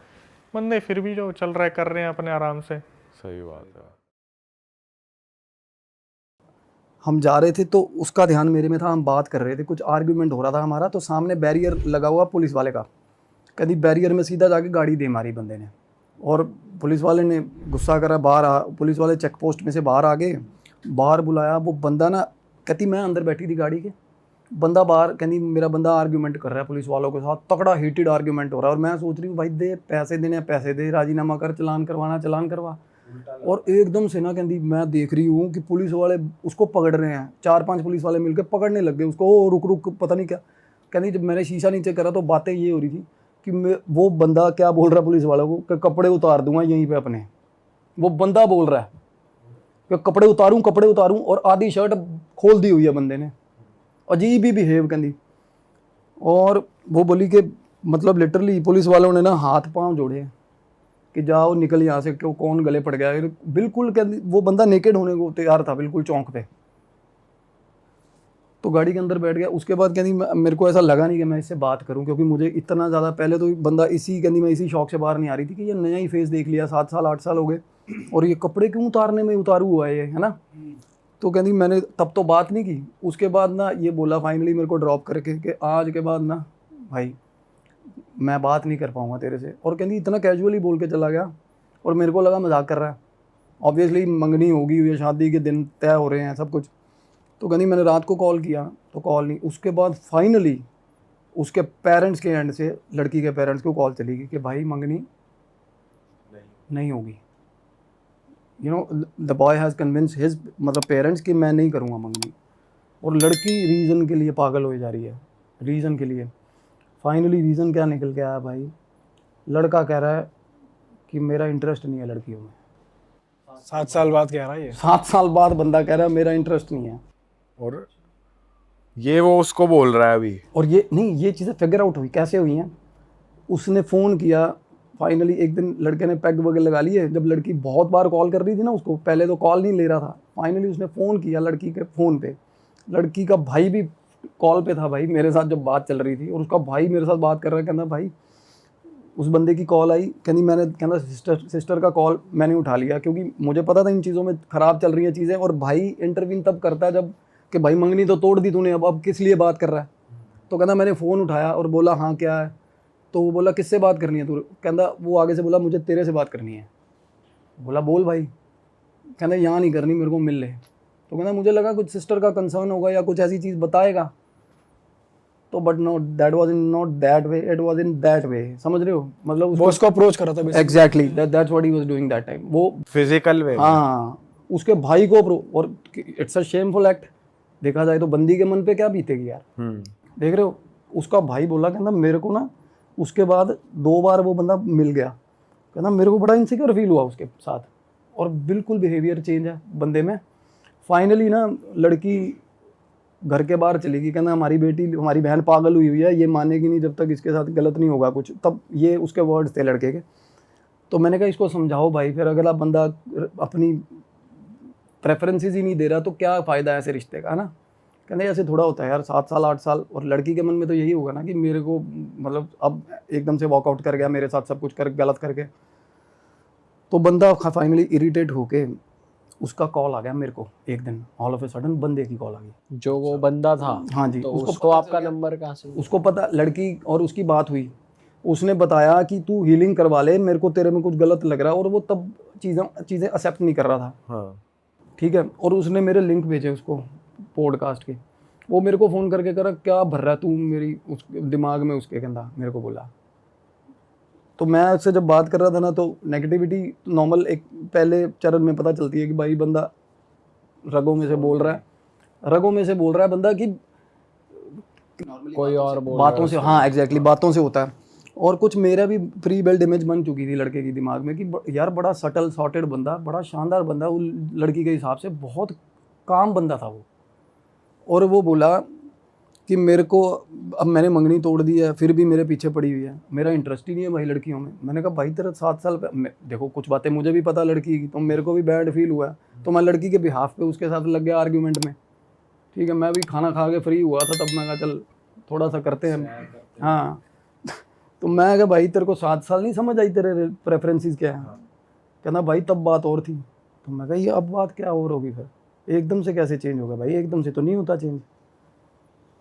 बंदे फिर भी जो चल रहा है कर रहे हैं अपने आराम से। सही बात है। हम जा रहे थे तो उसका ध्यान मेरे में था, हम बात कर रहे थे, कुछ आर्ग्यूमेंट हो रहा था हमारा, तो सामने बैरियर लगा हुआ पुलिस वाले का, कभी बैरियर में सीधा जाके गाड़ी दे मारी बंदे ने। और पुलिस वाले ने गुस्सा करा, पुलिस वाले चेक पोस्ट में से बाहर आ गए, बाहर बुलाया। वो बंदा ना कहती मैं अंदर बैठी थी गाड़ी के, बंदा बाहर कहती मेरा बंदा आर्ग्यूमेंट कर रहा है पुलिस वालों के साथ, तगड़ा हीटेड आर्ग्यूमेंट हो रहा है। और मैं सोच रही हूँ भाई दे पैसे देने पैसे दे, राजीनामा कर, चलान करवाना चलान करवा। और एकदम से ना कहती मैं देख रही हूँ कि पुलिस वाले उसको पकड़ रहे हैं, 4-5 पुलिस वाले मिलकर पकड़ने लग गए उसको। ओ रुक रुक पता नहीं क्या कहती। जब मैंने शीशा नीचे करा तो बातें ये हो रही थी कि वो बंदा क्या बोल रहा है पुलिस वालों को कि कपड़े उतार दूंगा यहीं पे अपने। वो बंदा बोल रहा है कि कपड़े उतारूं, और आधी शर्ट खोल दी हुई है बंदे ने, अजीब ही बिहेव कहती। और वो बोली कि मतलब लिटरली पुलिस वालों ने ना हाथ पांव जोड़े कि जाओ निकल यहाँ से, क्यों कौन गले पड़ गया। बिल्कुल कहती वो बंदा नेकेड होने को तैयार था बिल्कुल चौंक पे। तो गाड़ी के अंदर बैठ गया। उसके बाद कहती मेरे को ऐसा लगा नहीं कि मैं इससे बात करूं, क्योंकि मुझे इतना ज़्यादा पहले तो बंदा मैं इसी शौक से बाहर नहीं आ रही थी कि ये नया ही फेस देख लिया, 7 साल 8 साल हो गए और ये कपड़े क्यों उतारने में उतारू हुआ है ये, है ना। तो कहती मैंने तब तो बात नहीं की। उसके बाद ना ये बोला फाइनली मेरे को ड्रॉप करके कि आज के बाद ना भाई मैं बात नहीं कर पाऊंगा तेरे से। और कहती इतना कैजुअली बोल के चला गया और मेरे को लगा मजाक कर रहा है। ऑब्वियसली मंगनी होगी या शादी के दिन तय हो रहे हैं सब कुछ। तो कहती मैंने रात को कॉल किया तो कॉल नहीं। उसके बाद फाइनली उसके पेरेंट्स के एंड से लड़की के पेरेंट्स को कॉल चली गई कि भाई मंगनी नहीं होगी। You know the boy has convince his मतलब पेरेंट्स कि मैं नहीं करूँगा मंगनी। और लड़की रीज़न के लिए पागल हो जा रही है, रीज़न के लिए। फाइनली रीज़न क्या निकल के आया भाई, लड़का कह रहा है कि मेरा इंटरेस्ट नहीं है लड़कियों में। 7 साल बाद कह रहा है ये। 7 साल बाद बंदा कह रहा है मेरा इंटरेस्ट नहीं है। और ये वो उसको बोल रहा है अभी। और ये चीज़ें फिगर आउट हुई कैसे हुई हैं। उसने फ़ोन किया फाइनली, एक दिन लड़के ने पैग वगैरह लगा लिए। जब लड़की बहुत बार कॉल कर रही थी ना उसको, पहले तो कॉल नहीं ले रहा था, फाइनली उसने फ़ोन किया लड़की के फ़ोन पे। लड़की का भाई भी कॉल पे था भाई मेरे साथ जब बात चल रही थी, और उसका भाई मेरे साथ बात कर रहा है। कहना भाई उस बंदे की कॉल आई, कहना सिस्टर का कॉल मैंने उठा लिया, क्योंकि मुझे पता था इन चीज़ों में ख़राब चल रही हैं चीज़ें। और भाई इंटरवीन तब करता है जब कि भाई मंगनी तो तोड़ दी तूने, अब किस लिए बात कर रहा है। तो कहना मैंने फ़ोन उठाया और बोला हाँ क्या है। तो वो बोला किससे बात करनी है तू। कहना वो आगे से बोला मुझे तेरे से बात करनी है। बोला बोल भाई। कहना यहाँ नहीं करनी, मेरे को मिल ले। तो कहना मुझे लगा कुछ सिस्टर का कंसर्न होगा या कुछ ऐसी चीज़ बताएगा। तो but know that was in not that way, it was in that way. समझ रहे हो मतलब वो उसको अप्रोच करा था exactly that's what he was doing that time. वो फिजिकल वे। हाँ उसके भाई को और इट्स अ शेमफुल एक्ट। देखा जाए तो बंदी के मन पे क्या बीतेगी यार। देख रहे हो उसका भाई बोला कहना मेरे को ना उसके बाद 2 बार वो बंदा मिल गया। कहना मेरे को बड़ा इनसिक्योर फील हुआ उसके साथ, और बिल्कुल बिहेवियर चेंज है बंदे में। फाइनली ना लड़की घर के बाहर चली गई। कहना हमारी बहन पागल हुई है, ये मानेगी नहीं जब तक इसके साथ गलत नहीं होगा कुछ। तब ये उसके वर्ड्स थे लड़के के। तो मैंने कहा इसको समझाओ भाई, फिर अगला बंदा अपनी प्रेफरेंसेस ही नहीं दे रहा तो क्या फ़ायदा है ऐसे रिश्ते का, है ना। कहते ऐसे थोड़ा होता है यार, 7 साल 8 साल, और लड़की के मन में तो यही होगा ना कि मेरे को मतलब अब एकदम से वॉकआउट कर गया मेरे साथ, सब कुछ कर गलत करके। तो बंदा फाइनली इरिटेट होके उसका कॉल आ गया मेरे को एक दिन, ऑल ऑफ ए सडन बंदे की कॉल आ गई। जो वो बंदा था, हाँ जी, तो उसको उसको आपका नंबर कहाँ से? उसको पता, लड़की और उसकी बात हुई, उसने बताया कि तू हीलिंग करवा ले, मेरे को तेरे में कुछ गलत लग रहा है, और वो तब चीज़ें एक्सेप्ट नहीं कर रहा था। हाँ। ठीक है, और उसने मेरे लिंक भेजे उसको पॉडकास्ट के, वो मेरे को फ़ोन करके करा क्या भर रहा है तू मेरी उस दिमाग में, उसके कहना मेरे को बोला। तो मैं उससे जब बात कर रहा था ना, तो नेगेटिविटी नॉर्मल एक पहले चरण में पता चलती है कि भाई बंदा रगों में से बोल रहा है, रगों में से बोल रहा है बंदा कि कोई और बोल बातों से, हाँ एग्जैक्टली बातों से होता है। और कुछ मेरा भी प्री बिल्ड इमेज बन चुकी थी लड़के के दिमाग में कि यार बड़ा सटल सॉर्टेड बंदा, बड़ा शानदार बंदा, वो लड़की के हिसाब से बहुत काम बंदा था वो। और वो बोला कि मेरे को अब मैंने मंगनी तोड़ दी है, फिर भी मेरे पीछे पड़ी हुई है, मेरा इंटरेस्ट ही नहीं है भाई लड़कियों में। मैंने कहा भाई तेरा 7 साल देखो कुछ बातें मुझे भी पता लड़की की, तो मेरे को भी बैड फील हुआ, तो मैं लड़की के बिहाफ पे उसके साथ लग गया आर्ग्यूमेंट में। ठीक है, मैं भी खाना खा के फ्री हुआ था तब, मैं कहा चल थोड़ा सा करते हैं। हाँ तो मैं कहा भाई तेरे को 7 साल नहीं समझ आई, तेरे प्रेफरेंसेस क्या है? कहना भाई तब बात और थी। तो मैं कहा ये अब बात क्या और होगी, फिर एकदम से कैसे चेंज होगा भाई, एकदम से तो नहीं होता चेंज।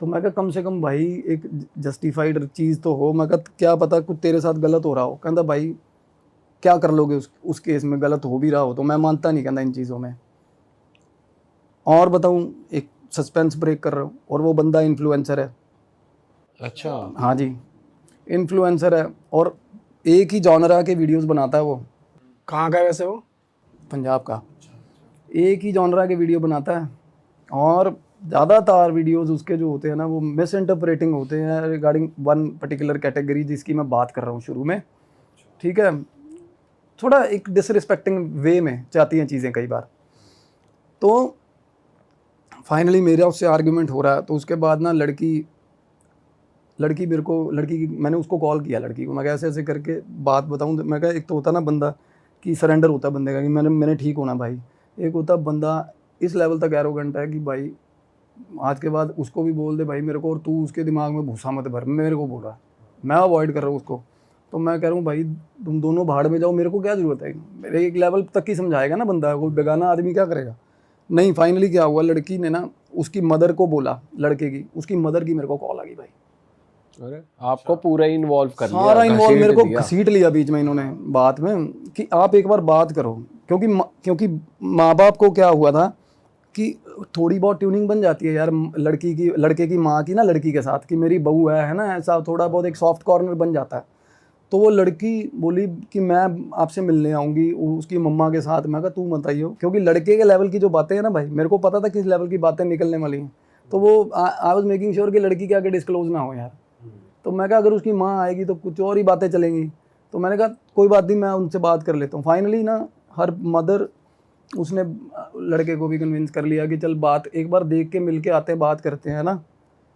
तो मैं कहा कम से कम भाई एक जस्टिफाइड चीज़ तो हो। मैं कहा क्या पता कुछ तेरे साथ गलत हो रहा हो। कहता भाई क्या कर लोगे उस केस में, गलत हो भी रहा हो तो। मैं मानता नहीं कहता इन चीज़ों में। और बताऊं, एक सस्पेंस ब्रेक कर रहा हूँ, और वो बंदा इन्फ्लुएंसर है। अच्छा, हाँ जी, इन्फ्लुएंसर है, और एक ही जॉनरा के वीडियोस बनाता है वो। कहाँ का है वैसे वो? पंजाब का। एक ही जॉनरा के वीडियो बनाता है, और ज़्यादातर वीडियोस उसके जो होते हैं ना, वो मिस इंटरप्रेटिंग होते हैं रिगार्डिंग वन पर्टिकुलर कैटेगरी जिसकी मैं बात कर रहा हूँ शुरू में। ठीक है, थोड़ा एक डिसरिस्पेक्टिंग वे में जाती हैं चीज़ें कई बार। तो फाइनली मेरा उससे आर्ग्यूमेंट हो रहा है। तो उसके बाद ना लड़की मेरे को, मैंने उसको कॉल किया लड़की को, मैं ऐसे ऐसे करके बात बताऊं। मैं कहा एक तो होता ना बंदा कि सरेंडर होता है बंदे का कि मैंने ठीक होना भाई, एक होता बंदा इस लेवल तक एरोगेंट है कि भाई आज के बाद उसको भी बोल दे भाई मेरे को, और तू उसके दिमाग में भूसा मत भर, मेरे को बोल रहा है, मैं अवॉइड कर रहा हूँ उसको। तो मैं कह रहा हूँ भाई तुम दोनों भाड़ में जाओ, मेरे को क्या ज़रूरत है, मेरे एक लेवल तक ही समझाएगा ना बंदा, कोई बेगाना आदमी क्या करेगा। नहीं, फाइनली क्या हुआ, लड़की ने ना उसकी मदर को बोला, लड़के की, उसकी मदर की मेरे को कॉल आ गई भाई। अरे आपको पूरा ही इन्वॉल्व कर लिया, सारा इन्वॉल्व, मेरे को दिया। घसीट लिया बीच में इन्होंने बात में कि आप एक बार बात करो। क्योंकि माँ बाप को क्या हुआ था कि थोड़ी बहुत ट्यूनिंग बन जाती है यार लड़के की माँ की ना लड़की के साथ, कि मेरी बहू है ना, ऐसा थोड़ा बहुत एक सॉफ्ट कॉर्नर बन जाता है। तो वो लड़की बोली कि मैं आपसे मिलने आऊँगी उसकी मम्मा के साथ। मैं कहा तू मत आइयो, क्योंकि लड़के के लेवल की जो बातें हैं ना भाई, मेरे को पता था किस लेवल की बातें निकलने वाली हैं। तो वो आई वाज मेकिंग श्योर कि लड़की के आगे डिस्क्लोज ना हो यार। तो मैं कहा अगर उसकी माँ आएगी तो कुछ और ही बातें चलेंगी। तो मैंने कहा कोई बात नहीं, मैं उनसे बात कर लेता हूँ। फाइनली ना हर मदर, उसने लड़के को भी कन्विंस कर लिया कि चल बात एक बार देख के मिल के आते हैं, बात करते हैं ना।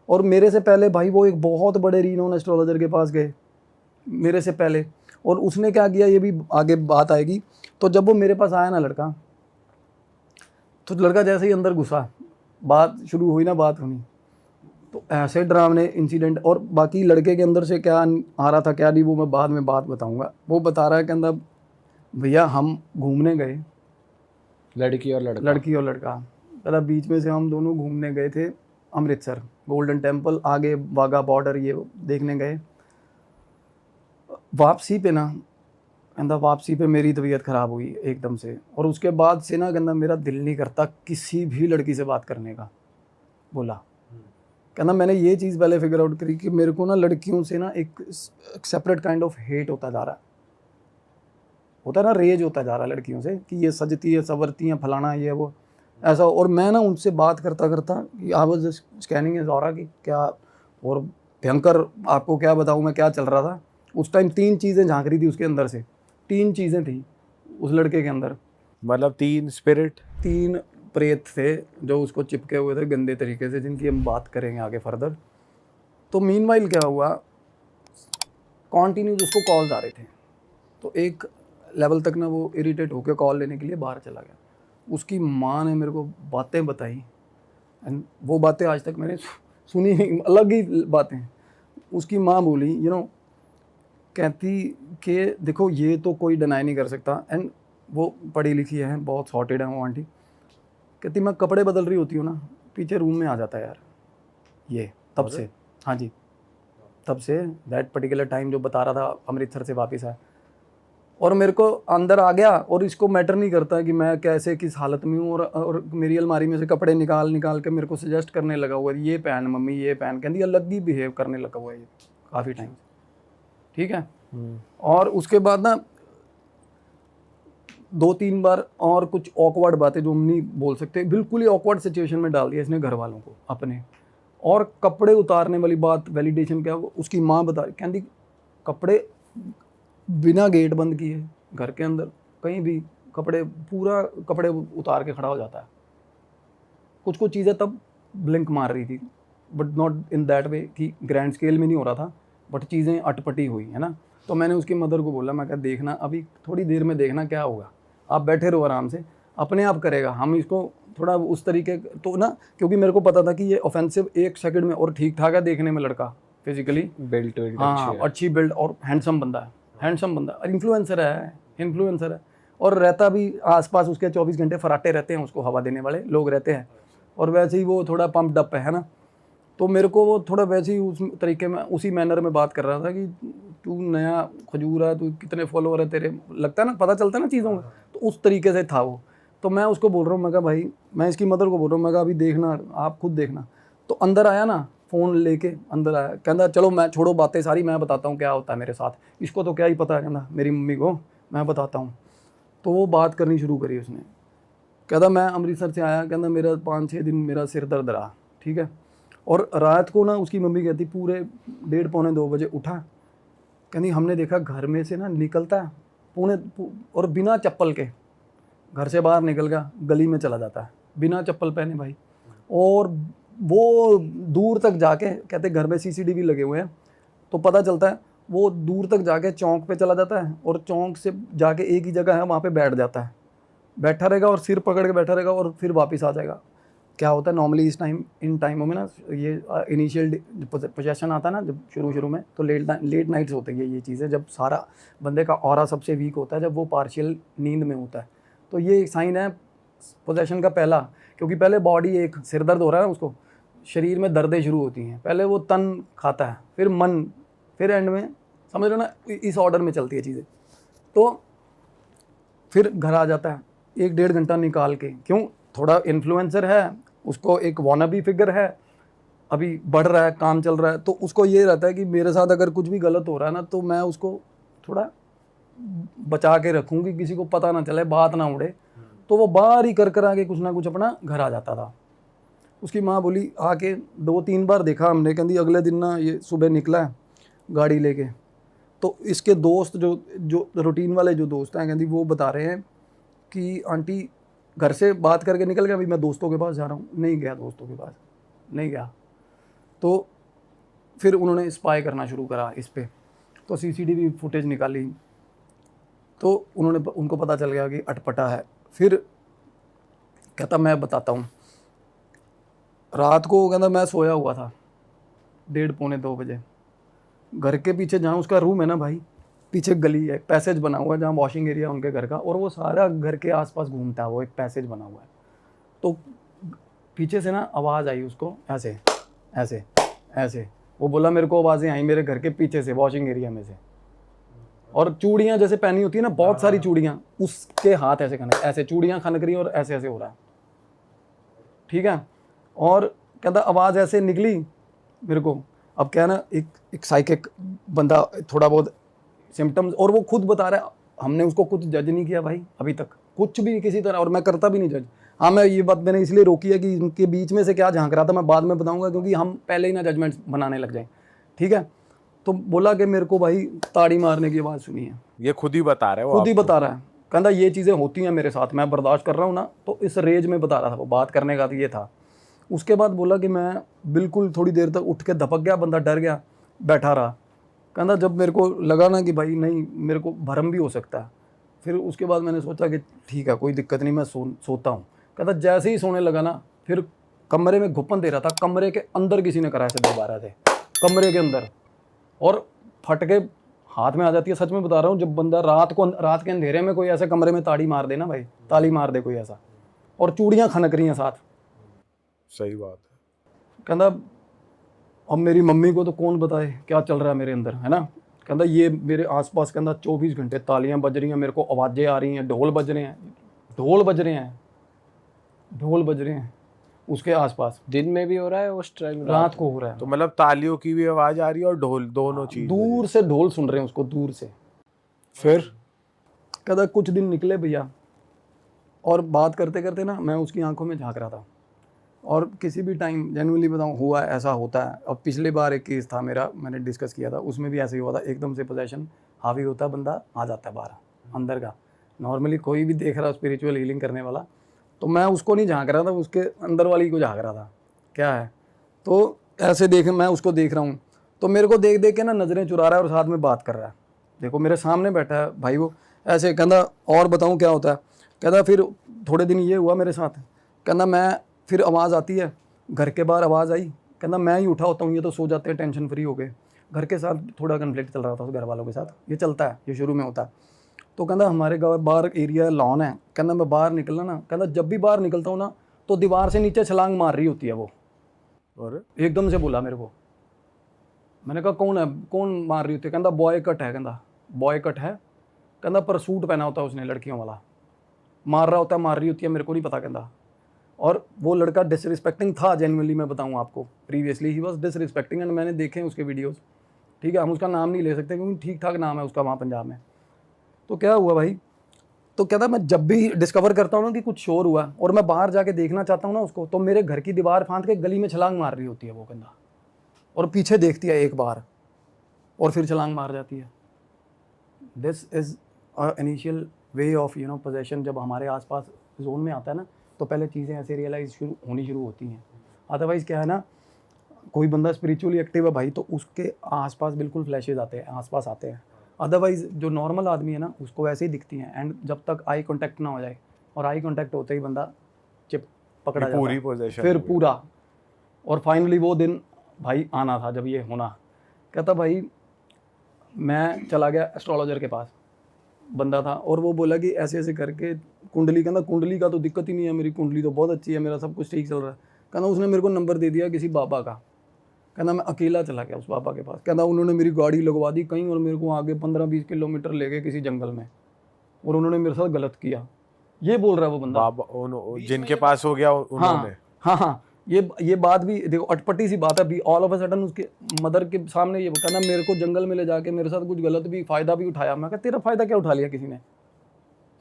और मेरे से पहले भाई वो एक बहुत बड़े रीनोन एस्ट्रोलॉजर के पास गए मेरे से पहले, और उसने क्या किया ये भी आगे बात आएगी। तो जब वो मेरे पास आया ना लड़का, तो लड़का जैसे ही अंदर घुसा, बात शुरू हुई ना, बात होनी, तो ऐसे डरावने इंसिडेंट। और बाकी लड़के के अंदर से क्या आ रहा था क्या नहीं, वो मैं बाद में बात बताऊंगा। वो बता रहा है कि अंदर भैया हम घूमने गए, लड़की और लड़का पहला, बीच में से हम दोनों घूमने गए थे अमृतसर, गोल्डन टेम्पल, आगे वाघा बॉर्डर ये देखने गए। वापसी पे ना कहता, वापसी पे मेरी तबीयत ख़राब हुई एकदम से, और उसके बाद से ना कहता मेरा दिल नहीं करता किसी भी लड़की से बात करने का। बोला कहना मैंने ये चीज़ पहले फिगर आउट करी कि मेरे को ना लड़कियों से ना एक सेपरेट काइंड ऑफ हेट होता जा रहा है, होता है ना, रेज होता जा रहा है लड़कियों से कि ये सजती है, संवरती हैं, फलाना ये वो ऐसा। और मैं ना उनसे बात करता करता I was scanning is aura कि क्या, और भयंकर आपको क्या बताऊँ मैं क्या चल रहा था उस टाइम। 3 चीज़ें झांक रही थी उसके अंदर से, 3 चीज़ें थी उस लड़के के अंदर। मतलब 3 स्पिरिट, 3 प्रेत थे जो उसको चिपके हुए थे गंदे तरीके से, जिनकी हम बात करेंगे आगे फर्दर। तो मीनवाइल क्या हुआ, कॉन्टीन्यूज उसको कॉल्स आ रहे थे। तो एक लेवल तक ना वो इरिटेट होकर कॉल लेने के लिए बाहर चला गया। उसकी माँ ने मेरे को बातें बताई, एंड वो बातें आज तक मैंने सुनी नहीं, अलग ही बातें। उसकी माँ बोली कहती कि देखो ये तो कोई डिनाई नहीं कर सकता, एंड वो पढ़ी लिखी है, बहुत सॉर्टेड है वो आंटी। कहती मैं कपड़े बदल रही होती हूँ ना, पीछे रूम में आ जाता है यार ये, तब से। हाँ जी, तब से दैट पर्टिकुलर टाइम जो बता रहा था अमृतसर से वापस आया, और मेरे को अंदर आ गया। और इसको मैटर नहीं करता कि मैं कैसे किस हालत में हूँ, और मेरी अलमारी में से कपड़े निकाल के मेरे को सजेस्ट करने लगा हुआ है, ये पहन मम्मी ये पहन, कहती अलग ही बिहेव करने लगा हुआ है ये काफ़ी टाइम। ठीक है। और उसके बाद ना 2-3 बार और कुछ ऑकवर्ड बातें जो हम नहीं बोल सकते, बिल्कुल ही ऑकवर्ड सिचुएशन में डाल दिया इसने घर वालों को अपने। और कपड़े उतारने वाली बात, वैलिडेशन क्या, उसकी माँ बता रही, कहती कपड़े बिना गेट बंद किए घर के अंदर कहीं भी कपड़े, पूरा कपड़े उतार के खड़ा हो जाता है। कुछ चीज़ें तब ब्लिंक मार रही थी, but not in that way कि ग्रैंड स्केल में नहीं हो रहा था, बट चीज़ें अटपटी हुई है ना। तो मैंने उसकी मदर को बोला, मैं कहा देखना अभी थोड़ी देर में देखना क्या होगा, आप बैठे रहो आराम से, अपने आप करेगा। हम इसको थोड़ा उस तरीके तो ना, क्योंकि मेरे को पता था कि ये ऑफेंसिव 1 सेकंड में, और ठीक ठाक है देखने में लड़का, फिजिकली बिल्ट हाँ अच्छी बिल्ड और हैंडसम बंदा है, हैंडसम बंदा, इन्फ्लुएंसर है, और रहता भी आसपास उसके 24 घंटे फराटे रहते हैं, उसको हवा देने वाले लोग रहते हैं, और वैसे ही वो थोड़ा पंप्ड अप है ना। तो मेरे को वो थोड़ा वैसे ही उस तरीके में, उसी मैनर में बात कर रहा था कि तू नया खजूर है, तू कितने फॉलोअर है तेरे, लगता है ना, पता चलता है ना चीज़ों का, तो उस तरीके से था वो। तो मैं उसको बोल रहा हूँ, मैं कहा भाई, मैं इसकी मदर को बोल रहा हूँ, मैं कहा अभी देखना, आप खुद देखना। तो अंदर आया ना, फ़ोन लेके अंदर आया, कहता चलो मैं छोड़ो बातें सारी, मैं बताता हूँ क्या होता है मेरे साथ, इसको तो क्या ही पता है, कहना मेरी मम्मी को मैं बताता हूँ। तो वो बात करनी शुरू करी उसने, कहता मैं अमृतसर से आया, कहता मेरा 5-6 दिन मेरा सिर दर्द रहा। ठीक है। और रात को ना उसकी मम्मी कहती पूरे 1:30-2 बजे उठा, कहती हमने देखा घर में से ना निकलता है और बिना चप्पल के घर से बाहर निकल गया, गली में चला जाता है बिना चप्पल पहने भाई। और वो दूर तक जाके, कहते घर में CCTV लगे हुए हैं, तो पता चलता है वो दूर तक जाके चौक पे चला जाता है, और चौक से जाके एक ही जगह है वहाँ पे बैठ जाता है, बैठा रहेगा और सिर पकड़ के बैठा रहेगा, और फिर वापस आ जाएगा। क्या होता है नॉर्मली इन टाइमों में ना, ये इनिशियल पोजेशन आता है ना जब शुरू में, तो लेट नाइट्स होते हैं ये चीज़ें, जब सारा बंदे का ऑरा सबसे वीक होता है, जब वो पार्शियल नींद में होता है। तो ये एक साइन है पोजेशन का पहला, क्योंकि पहले बॉडी, एक सिर दर्द हो रहा है ना उसको, शरीर में दर्दें शुरू होती हैं, पहले वो तन खाता है, फिर मन, फिर एंड में, समझ रहे हो ना, इस ऑर्डर में चलती है चीज़ें। तो फिर घर आ जाता है 1-1.5 घंटा निकाल के, क्यों, थोड़ा इन्फ्लुएंसर है, उसको एक वानाबी फिगर है, अभी बढ़ रहा है, काम चल रहा है, तो उसको ये रहता है कि मेरे साथ अगर कुछ भी गलत हो रहा है ना, तो मैं उसको थोड़ा बचा के रखूँगी, किसी को पता ना चले, बात ना उड़े। तो वो बाहर ही कर आके कुछ ना कुछ अपना घर आ जाता था। उसकी माँ बोली आके 2-3 बार देखा हमने, कहती अगले दिन ना ये सुबह निकला है गाड़ी लेके, तो इसके दोस्त जो रूटीन वाले जो दोस्त हैं, कहती वो बता रहे हैं कि आंटी घर से बात करके निकल गया, अभी मैं दोस्तों के पास जा रहा हूँ, नहीं गया दोस्तों के पास, नहीं गया। तो फिर उन्होंने स्पाई करना शुरू करा इस पर, तो CCTV फुटेज निकाली, तो उनको पता चल गया कि अटपटा है। फिर कहता मैं बताता हूँ, रात को कहता मैं सोया हुआ था 1:30-2 बजे, घर के पीछे जहाँ उसका रूम है ना भाई, पीछे गली है, पैसेज बना हुआ है जहाँ वॉशिंग एरिया उनके घर का, और वो सारा घर के आसपास घूमता है, वो एक पैसेज बना हुआ है। तो पीछे से ना आवाज़ आई उसको, ऐसे ऐसे ऐसे, वो बोला मेरे को आवाज़ें आई मेरे घर के पीछे से, वॉशिंग एरिया में से, और चूड़ियाँ जैसे पहनी होती है ना, बहुत सारी चूड़ियाँ, उसके हाथ ऐसे खनक, ऐसे चूड़ियाँ खनक रही और ऐसे ऐसे हो रहा है। ठीक है। और कहता आवाज़ ऐसे निकली मेरे को, अब क्या है ना, एक साइकिक बंदा, थोड़ा बहुत सिम्टम्स, और वो खुद बता रहा है, हमने उसको कुछ जज नहीं किया भाई अभी तक, कुछ भी किसी तरह, और मैं करता भी नहीं जज। हाँ, मैं ये बात मैंने इसलिए रोकी है कि इनके बीच में से क्या झांक रहा था मैं बाद में बताऊंगा, क्योंकि हम पहले ही ना जजमेंट बनाने लग जाएं। ठीक है। तो बोला कि मेरे को भाई ताड़ी मारने की आवाज़ सुनी है, ये खुद ही बता रहे हो, खुद ही बता रहा है, कहता ये चीज़ें होती हैं मेरे साथ, मैं बर्दाश्त कर रहा हूँ ना, तो इस रेंज में बता रहा था वो, बात करने का तो ये था। उसके बाद बोला कि मैं बिल्कुल थोड़ी देर तक उठ के धपक गया, बंदा डर गया, बैठा रहा। कहता जब मेरे को लगा ना कि भाई नहीं, मेरे को भरम भी हो सकता है, फिर उसके बाद मैंने सोचा कि ठीक है कोई दिक्कत नहीं, मैं सोता हूँ। कहता जैसे ही सोने लगा ना, फिर कमरे में घुपन दे रहा था, कमरे के अंदर किसी ने कराया से 12 थे कमरे के अंदर, और फट के हाथ में आ जाती है। सच में बता रहा हूँ, जब बंदा रात के अंधेरे में कोई ऐसे कमरे में ताड़ी मार दे ना भाई, ताली मार दे कोई ऐसा, और चूड़ियाँ खनक रही हैं साथ। सही बात है। कहता अब मेरी मम्मी को तो कौन बताए क्या चल रहा है मेरे अंदर, है ना। कहता ये मेरे आसपास कहता 24 घंटे तालियां बज रही हैं, मेरे को आवाज़ें आ रही हैं, ढोल बज रहे हैं, ढोल बज रहे हैं, ढोल बज रहे हैं उसके आसपास। दिन में भी हो रहा है उस टाइम, रात को हो रहा है। तो मतलब तालियों की भी आवाज आ रही है और ढोल, दोनों चीज दूर से ढोल सुन रहे हैं उसको, दूर से। फिर कहता कुछ दिन निकले भैया, और बात करते करते ना मैं उसकी आंखों में झांक रहा था, और किसी भी टाइम जेन्युइनली बताऊं हुआ है, ऐसा होता है। अब पिछले बार एक केस था मेरा, मैंने डिस्कस किया था, उसमें भी ऐसे ही हुआ था। एकदम से पोजेशन हावी होता है, बंदा आ जाता है बाहर अंदर का। नॉर्मली कोई भी देख रहा स्पिरिचुअल हीलिंग करने वाला, तो मैं उसको नहीं झांक रहा था, उसके अंदर वाली को झांक रहा था क्या है। तो ऐसे मैं उसको देख रहा हूँ, तो मेरे को देख देख के ना नज़रें चुरा रहा है और साथ में बात कर रहा है। देखो मेरे सामने बैठा है भाई वो, ऐसे कहता और बताऊँ क्या होता है। कहता फिर थोड़े दिन ये हुआ मेरे साथ, कहता मैं फिर आवाज़ आती है, घर के बाहर आवाज़ आई, कहता मैं ही उठा होता हूँ, ये तो सो जाते हैं टेंशन फ्री हो गए। घर के साथ थोड़ा कन्फ्लिक्ट चल रहा था, घर वालों के साथ, ये चलता है, ये शुरू में होता है। तो कहता हमारे बाहर एरिया लॉन है, कहता मैं बाहर निकलना ना, कहता जब भी बाहर निकलता हूँ ना तो दीवार से नीचे छलांग मार रही होती है वो। और एकदम से बोला मेरे को। मैंने कहा कौन है, कौन मार रही होती है। कहता बॉय कट है, कहता बॉय कट है, कहता पर सूट पहना होता है उसने लड़कियों वाला, मार रहा होता है, मार रही होती है, मेरे को नहीं पता। कहता और वो लड़का डिसरिस्पेक्टिंग था, जेन्युइनली मैं बताऊं आपको, previously he was disrespecting, and मैंने देखे उसके वीडियोस। ठीक है, हम उसका नाम नहीं ले सकते क्योंकि ठीक ठाक नाम है उसका वहाँ पंजाब में। तो क्या हुआ भाई, तो कहता मैं जब भी डिस्कवर करता हूँ ना कि कुछ शोर हुआ और मैं बाहर जाके देखना चाहता हूँ ना उसको, तो मेरे घर की दीवार फांद के गली में छलांग मार रही होती है वो, कहता, और पीछे देखती है एक बार और फिर छलांग मार जाती है। This is initial way of possession. जब हमारे आसपास जोन में आता है ना, तो पहले चीज़ें ऐसे रियलाइज होनी शुरू होती हैं। अदरवाइज़ क्या है ना, कोई बंदा स्पिरिचुअली एक्टिव है भाई, तो उसके आसपास बिल्कुल फ्लैशेज आते हैं, आसपास आते हैं। अदरवाइज़ जो नॉर्मल आदमी है ना, उसको वैसे ही दिखती हैं। एंड जब तक आई कांटेक्ट ना हो जाए, और आई कांटेक्ट होते ही बंदा चिप पकड़ा जाता है, पूरी पोजीशन फिर पूरा। और फाइनली वो दिन भाई आना था जब ये होना। कहता भाई मैं चला गया एस्ट्रोलॉजर के पास, बंदा था, और वो बोला कि ऐसे ऐसे करके कुंडली, कहना कुंडली का तो दिक्कत ही नहीं है, मेरी कुंडली तो बहुत अच्छी है, मेरा सब कुछ ठीक चल रहा है। कहना उसने मेरे को नंबर दे दिया किसी बाबा का। कहना मैं अकेला चला गया उस बाबा के पास। कहना उन्होंने मेरी गाड़ी लगवा दी कहीं, और मेरे को आगे 15-20 किलोमीटर ले गए किसी जंगल में, और उन्होंने मेरे साथ गलत किया। ये बोल रहा है वो बंदा, बाबा जिनके पास हो गया उन्होंने। हाँ, ये बात भी देखो, अटपटी सी बात है अभी। ऑल ऑफ अ सडन उसके मदर के सामने ये कहना मेरे को जंगल में ले जाके मेरे साथ कुछ गलत भी, फ़ायदा भी उठाया। मैं कहा तेरा फ़ायदा क्या उठा लिया किसी ने,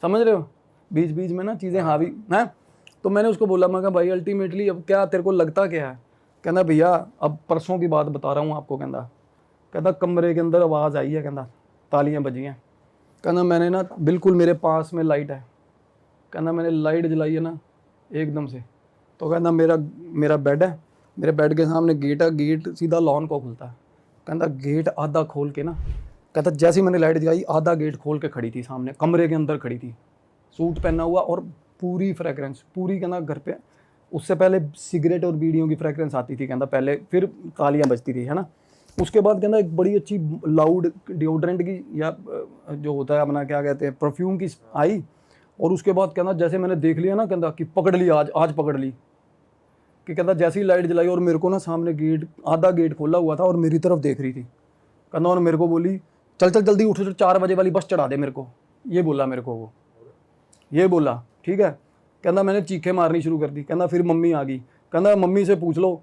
समझ रहे हो, बीच बीच में ना चीज़ें हावी हैं। तो मैंने उसको बोला, मैं कहा भाई अल्टीमेटली अब क्या तेरे को लगता क्या है। कहना भैया अब परसों की बात बता रहा हूँ आपको। कहता कमरे के अंदर आवाज़ आई है, कहता तालियां बजी हैं। कहना मैंने ना बिल्कुल मेरे पास में लाइट है, कहना मैंने लाइट जलाई है ना एकदम से। तो कहना मेरा बेड है, मेरे बेड के सामने गेट है, गेट सीधा लॉन को खुलता है। कहता गेट आधा खोल के ना, कहता जैसे ही मैंने लाइट जलाई आधा गेट खोल के खड़ी थी सामने, कमरे के अंदर खड़ी थी, सूट पहना हुआ और पूरी फ्रेगरेंस पूरी। कहना घर पे उससे पहले सिगरेट और बीड़ियों की फ्रेगरेंस आती थी, कहता पहले, फिर तालियां बजती थी, है ना। उसके बाद कहता एक बड़ी अच्छी लाउड डिओड्रेंट की, या जो होता है अपना क्या कहते हैं, परफ्यूम की आई। और उसके बाद कहना जैसे मैंने देख लिया ना, कहता कि पकड़ ली, आज पकड़ ली। कि कहता जैसी लाइट जलाई और मेरे को ना सामने गेट, आधा गेट खोला हुआ था और मेरी तरफ देख रही थी। कहना और मेरे को बोली चल जल्दी उठ, 4 बजे वाली बस चढ़ा दे मेरे को। ये बोला मेरे को वो, ये बोला, ठीक है। कहना मैंने चीखें मारनी शुरू कर दी। कहना फिर मम्मी आ गई। कहना मम्मी से पूछ लो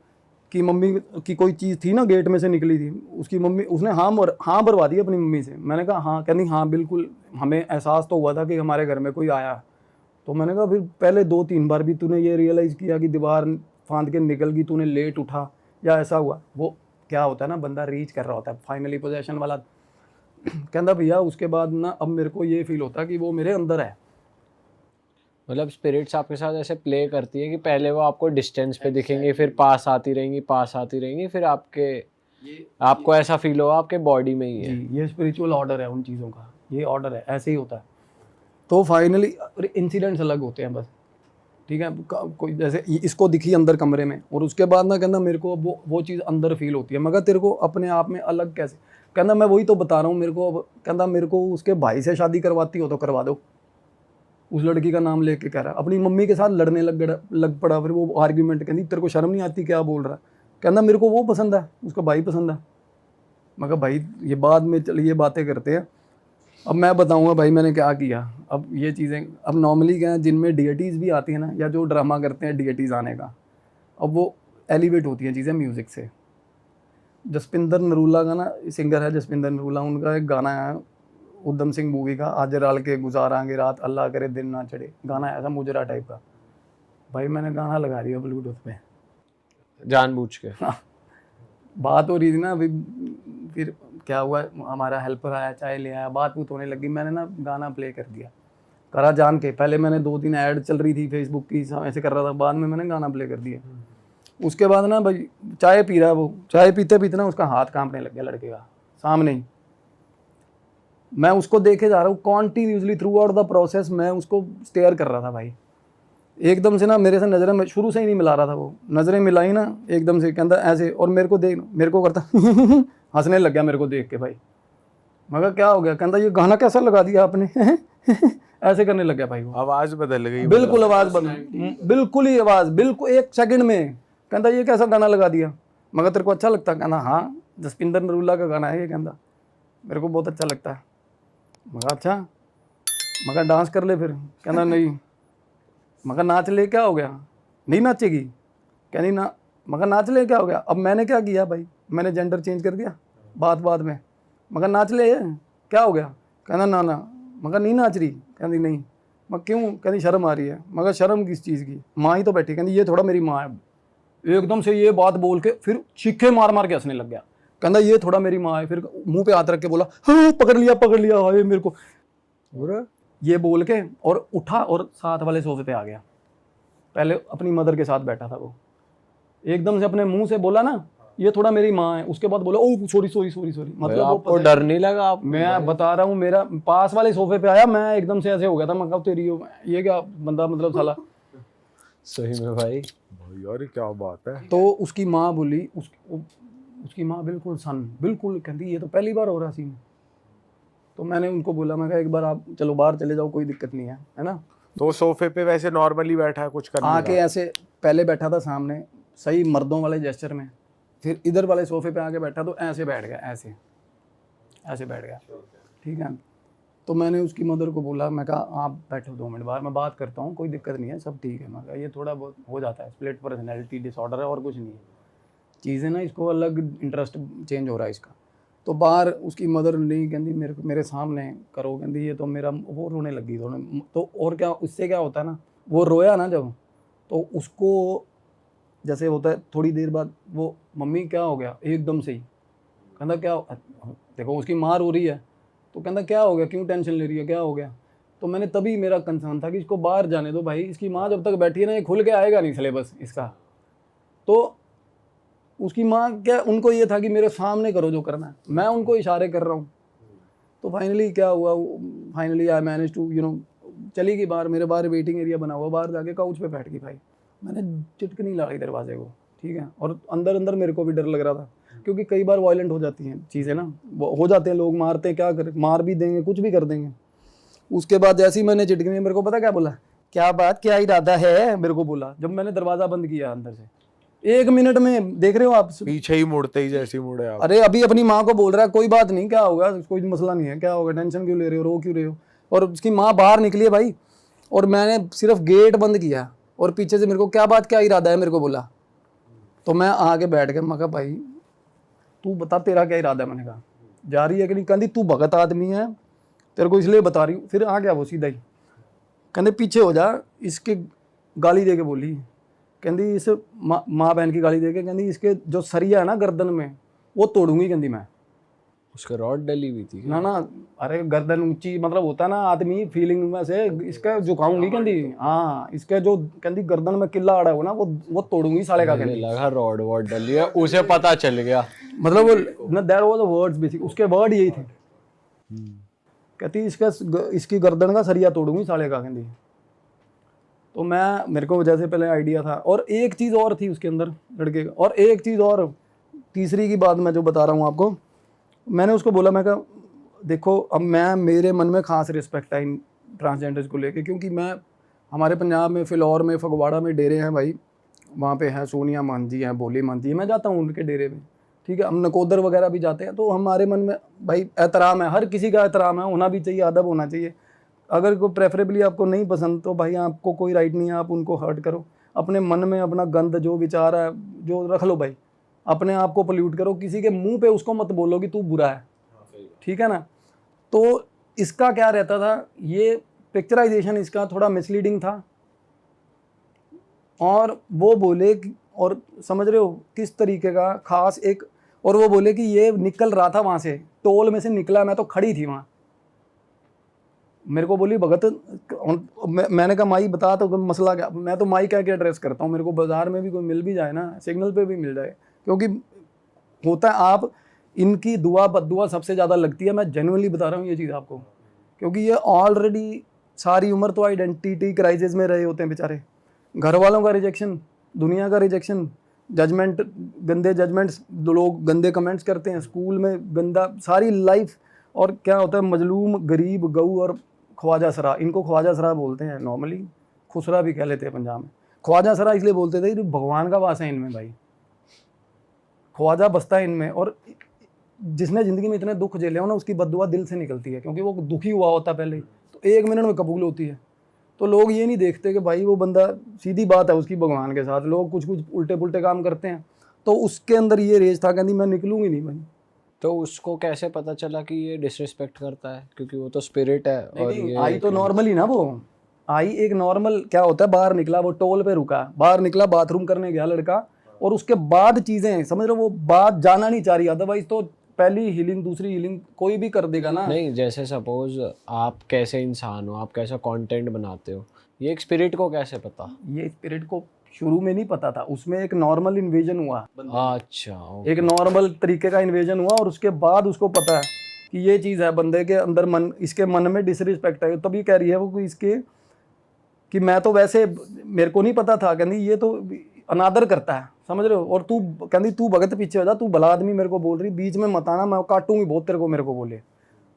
कि मम्मी की कोई चीज़ थी ना गेट में से निकली थी, उसकी मम्मी, उसने हाँ भरवा दी अपनी मम्मी से। मैंने कहा हाँ। कहनी हाँ बिल्कुल, हमें एहसास तो हुआ था कि हमारे घर में कोई आया। तो मैंने कहा फिर पहले 2-3 बार भी तूने ये रियलाइज़ किया कि दीवार फांद के निकल गई, तूने लेट उठा या ऐसा हुआ। वो क्या होता है ना, बंदा रीच कर रहा होता है फाइनली पोजेशन वाला। कहता भैया उसके बाद ना अब मेरे को ये फील होता है कि वो मेरे अंदर है। मतलब स्पिरिट्स आपके साथ ऐसे प्ले करती है कि पहले वो आपको डिस्टेंस पे दिखेंगे, फिर पास आती रहेंगी, फिर आपको ऐसा फील होगा आपके बॉडी में ही है। जी, ये स्पिरिचुअल ऑर्डर है उन चीज़ों का, ये ऑर्डर है, ऐसे ही होता है। तो फाइनली इंसिडेंट्स अलग होते हैं बस, ठीक है। कोई जैसे इसको दिखी अंदर कमरे में, और उसके बाद ना कहना मेरे को वो चीज़ अंदर फील होती है। मगर तेरे को अपने आप में अलग कैसे, कहना मैं वही तो बता रहा हूँ, मेरे को अब कहना मेरे को उसके भाई से शादी करवाती हो तो करवा दो। उस लड़की का नाम लेके कह रहा है, अपनी मम्मी के साथ लड़ने लग पड़ा। फिर वो आर्ग्यूमेंट, कहती तेरे को शर्म नहीं आती क्या बोल रहा है। कहना मेरे को वो पसंद है, उसका भाई पसंद है। मगर भाई ये बाद में चलिए बातें करते हैं। अब मैं बताऊंगा भाई मैंने क्या किया। अब ये चीज़ें अब नॉर्मली क्या है, जिनमें डीएटीज़ भी आती है ना, या जो ड्रामा करते हैं डीएटीज़ आने का, अब वो एलिवेट होती हैं चीज़ें म्यूज़िक से। जसपिंदर नरूला का ना सिंगर है जसपिंदर नरूला, उनका एक गाना है उधम सिंह मूवी का, आज राल के गुजारांगे रात अल्लाह करे दिन ना चढ़े, गाना है ऐसा मुजरा टाइप का। भाई मैंने गाना लगा दिया ब्लूटूथ पे, जानबूझ के। बात हो रही थी ना अभी, फिर क्या हुआ, हमारा हेल्पर आया, चाय ले आया, बात बूत होने लगी, मैंने ना गाना प्ले कर दिया, करा जान के। पहले मैंने 2-3 ऐड चल रही थी फेसबुक की, ऐसे कर रहा था, बाद में मैंने गाना प्ले कर दिया। उसके बाद ना भाई चाय पी रहा है वो, चाय पीते पीते ना उसका हाथ कांपने लग गया लड़के का, सामने ही। मैं उसको देखे जा रहा हूँ continuously through out the process, मैं उसको स्टेयर कर रहा था भाई। एकदम से ना मेरे से नज़रें, मैं शुरू से ही नहीं मिला रहा था, वो नज़रें मिलाई ना एकदम से, कहता ऐसे, और मेरे को देख, मेरे को करता हंसने लग गया मेरे को देख के भाई। मगर क्या हो गया, कहता ये गाना कैसा लगा दिया आपने ऐसे करने लग गया भाई वो। आवाज बदल गई, बिल्कुल आवाज़ बदल, बिल्कुल ही आवाज़, बिल्कुल 1 सेकंड में। कहता ये कैसा गाना लगा दिया, मगर तेरे को अच्छा लगता? कहना हाँ जसपिंदर नरूला का गाना है ये, कहता मेरे को बहुत अच्छा लगता है। मगर अच्छा, मगर डांस कर ले फिर। कहना नहीं। मगर नाच ले, क्या हो गया, नहीं नाचेगी? कहनी ना। मगर नाच ले, क्या हो गया? अब मैंने क्या किया भाई, मैंने जेंडर चेंज कर दिया बात में। मगर नाच ले, क्या हो गया? कहना ना ना। मगर नहीं नाच रही? कहती नहीं। मगर क्यों? कहती शर्म आ रही है। मगर शर्म किस चीज़ की, माँ ही तो बैठी। कहती ये थोड़ा मेरी माँ है। एकदम से ये बात बोल के फिर चीखे मार मार के हंसने लग गया। कहता ये थोड़ा मेरी माँ है। फिर मुंह पे हाथ रख के बोला हाँ पकड़ लिया हाय मेरे को, ये बोल के और उठा और साथ वाले सोफे पे आ गया। पहले अपनी मदर के साथ बैठा था वो, एकदम से अपने मुंह से बोला ना ये थोड़ा मेरी माँ है, उसके बाद बोला ओ सॉरी। मतलब आपको डर नहीं लगा? आप, मैं बता रहा हूँ, मेरा पास वाले सोफे पे आया, मैं एकदम से ऐसे हो गया था, मैं कहा तेरी ये क्या बंदा, मतलब साला। सही में भाई यार क्या बात है। तो उसकी माँ बोली, उसकी माँ बिल्कुल बिल्कुल कहती ये तो पहली बार हो रहा सीन। तो मैंने उनको बोला, मैं कहा एक बार आप चलो बाहर चले जाओ, कोई दिक्कत नहीं है ना। तो सोफे पे वैसे नॉर्मली बैठा है, कुछ करने आके ऐसे पहले बैठा था सामने सही मर्दों वाले जेस्चर में, फिर इधर वाले सोफे पे आके बैठा तो ऐसे बैठ गया, ऐसे बैठ गया, ठीक है। तो मैंने उसकी मदर को बोला, मैं कहा आप बैठो 2 मिनट बाहर, मैं बात करता हूँ, कोई दिक्कत नहीं है, सब ठीक है। मैं कहा ये थोड़ा बहुत हो जाता है, स्प्लिट पर्सनैलिटी डिसऑर्डर है और कुछ नहीं है, चीज़ें ना, इसको अलग इंटरेस्ट चेंज हो रहा है इसका। तो बाहर उसकी मदर नहीं, कहती मेरे सामने करो, कहती ये तो मेरा, वो रोने लगी तो और क्या, उससे क्या होता है ना, वो रोया ना जब, तो उसको जैसे होता है थोड़ी देर बाद वो मम्मी क्या हो गया एकदम से ही, कहता क्या, देखो उसकी माँ रो रही है तो कहता क्या हो गया, क्यों टेंशन ले रही है, क्या हो गया। तो मैंने तभी, मेरा कंसर्न था कि इसको बाहर जाने दो भाई, इसकी माँ जब तक बैठी है ना ये खुल के आएगा नहीं सिलेबस इसका। तो उसकी माँ क्या, उनको ये था कि मेरे सामने करो जो करना है, मैं उनको इशारे कर रहा हूँ। तो फाइनली क्या हुआ, फाइनली आई मैनेज टू चली गई बाहर, मेरे बाहर वेटिंग एरिया बना हुआ, बाहर जाके काउच पे बैठ गई भाई। मैंने चिटकनी लगाई दरवाजे को, ठीक है, और अंदर मेरे को भी डर लग रहा था, क्योंकि कई बार वायलेंट हो जाती हैं चीज़ें ना, हो जाते हैं लोग, मारते हैं, क्या करें, मार भी देंगे, कुछ भी कर देंगे। उसके बाद जैसे ही मैंने चिटकनी, मेरे को पता क्या बोला, क्या बात, क्या इरादा है, मेरे को बोला जब मैंने दरवाज़ा बंद किया अंदर से। 1 मिनट में देख रहे हो आप, पीछे ही मुड़ते ही जैसे मुड़े आप। अरे अभी अपनी माँ को बोल रहा है कोई बात नहीं, क्या होगा, कोई मसला नहीं है, क्या होगा, टेंशन क्यों ले रहे हो, रो क्यों रहे हो। और उसकी माँ बाहर निकली है भाई, और मैंने सिर्फ गेट बंद किया और पीछे से मेरे को क्या बात, क्या इरादा है, मेरे को बोला। तो मैं आके बैठ गया, मैं कहा भाई तू बता तेरा क्या इरादा है। मैंने कहा जा रही है कि नहीं, कहती तू भगत आदमी है, तेरे को इसलिए बता रही हूँ। फिर आ गया वो सीधा ही, कहते पीछे हो जा, इसके गाली दे के बोली, कहती इस माँ बहन की गाली दे के, कहती इसके जो सरिया है ना गर्दन में वो तोड़ूंगी, कहती मैं। उसका रॉड डली हुई थी ना, अरे गर्दन ऊंची, मतलब होता है ना आदमी फीलिंग में से, इसका झुकाऊंगी, कहती हाँ, इसके जो कहती गर्दन में किला अड़ा हो ना वो तोड़ूंगी साले का। कहती लगा रॉड वॉड डली है, उसे पता चल गया, मतलब वो ना, that was the words basic, उसके वर्ड यही थे। कहती इसकी गर्दन का सरिया तोड़ूंगी साले का, कहती। तो मेरे को जैसे पहले आइडिया था, और एक चीज़ और थी उसके अंदर लड़के का, और एक चीज़ और, तीसरी की बात मैं जो बता रहा हूँ आपको, मैंने उसको बोला, मैं कहा देखो अब मेरे मन में खास रिस्पेक्ट है इन ट्रांसजेंडर्स को लेके, क्योंकि हमारे पंजाब में फिलौर में फगवाड़ा में डेरे हैं भाई, वहाँ पे हैं सोनिया मान जी हैं, बोली मान जी, मैं जाता हूँ उनके डेरे में, ठीक है, हम नकोदर वगैरह भी जाते हैं, तो हमारे मन में भाई एहतराम है, हर किसी का एहतराम है, होना भी चाहिए, अदब होना चाहिए। अगर कोई प्रेफरेबली आपको नहीं पसंद तो भाई आपको कोई राइट नहीं है आप उनको हर्ट करो, अपने मन में अपना गंद जो विचार है जो रख लो भाई, अपने आप को पोल्यूट करो, किसी के मुंह पे उसको मत बोलो कि तू बुरा है, ठीक है ना। तो इसका क्या रहता था, ये पिक्चराइजेशन इसका थोड़ा मिसलीडिंग था, और वो बोले और समझ रहे हो किस तरीके का खास एक, और वो बोले कि ये निकल रहा था वहाँ से, टोल में से निकला, मैं तो खड़ी थी वहाँ, मेरे को बोली भगत, मैंने कहा माई बता तो मसला क्या, मैं तो माई कह के एड्रेस करता हूँ, मेरे को बाजार में भी कोई मिल भी जाए ना, सिग्नल पे भी मिल जाए, क्योंकि होता है आप इनकी दुआ बद्दुआ सबसे ज़्यादा लगती है, मैं जेन्युइनली बता रहा हूँ ये चीज़ आपको, क्योंकि ये ऑलरेडी सारी उम्र तो आइडेंटिटी क्राइसिस में रहे होते हैं बेचारे, घर वालों का रिजेक्शन, दुनिया का रिजेक्शन, जजमेंट, गंदे जजमेंट्स, लोग गंदे कमेंट्स करते हैं, स्कूल में गंदा सारी लाइफ, और क्या होता है मजलूम गरीब गऊ और ख्वाजा सरा, इनको ख्वाजा सरा बोलते हैं नॉर्मली, खुसरा भी कह लेते हैं पंजाब में, ख्वाजा सरा इसलिए बोलते थे कि भगवान का वास है इनमें भाई, ख्वाजा बसता है इनमें, और जिसने ज़िंदगी में इतने दुख झेले हो ना उसकी बद्दुआ दिल से निकलती है, क्योंकि वो दुखी हुआ होता है पहले, तो 1 मिनट में कबूल होती है। तो लोग ये नहीं देखते कि भाई वो बंदा, सीधी बात है उसकी भगवान के साथ, लोग कुछ उल्टे पुल्टे काम करते हैं, तो उसके अंदर ये रेज था, कहती मैं निकलूंगी नहीं भाई। तो उसको कैसे पता चला कि ये डिसरिस्पेक्ट करता है, क्योंकि वो तो स्पिरिट है, और ये आई तो नॉर्मली ना, वो आई एक नॉर्मल, क्या होता है बाहर निकला, वो टोल पे रुका, बाहर निकला बाथरूम करने गया लड़का, और उसके बाद चीजें समझ रहे हो, वो बात जाना नहीं चाह रही, अदरवाइज तो पहली हीलिंग दूसरी हीलिंग कोई भी कर देगा ना। नहीं, जैसे सपोज आप कैसे इंसान हो, आप कैसा कंटेंट बनाते हो, ये एक स्पिरिट को कैसे पता? ये स्पिरिट को शुरू में नहीं पता था, उसमें एक नॉर्मल इन्वेजन हुआ, अच्छा, एक नॉर्मल तरीके का इन्वेजन हुआ, और उसके बाद उसको पता है कि ये चीज़ है बंदे के अंदर, मन, इसके मन में डिसरिस्पेक्ट है, तभी कह रही है वो कि इसके, कि मैं तो वैसे मेरे को नहीं पता था, कहती ये तो अनादर करता है, समझ रहे हो, और तू कहती तू भगत पीछे हो जा, तू भला आदमी मेरे को बोल रही, बीच में मत आना, मैं काटूंगी बहुत तेरे को, मेरे को बोले।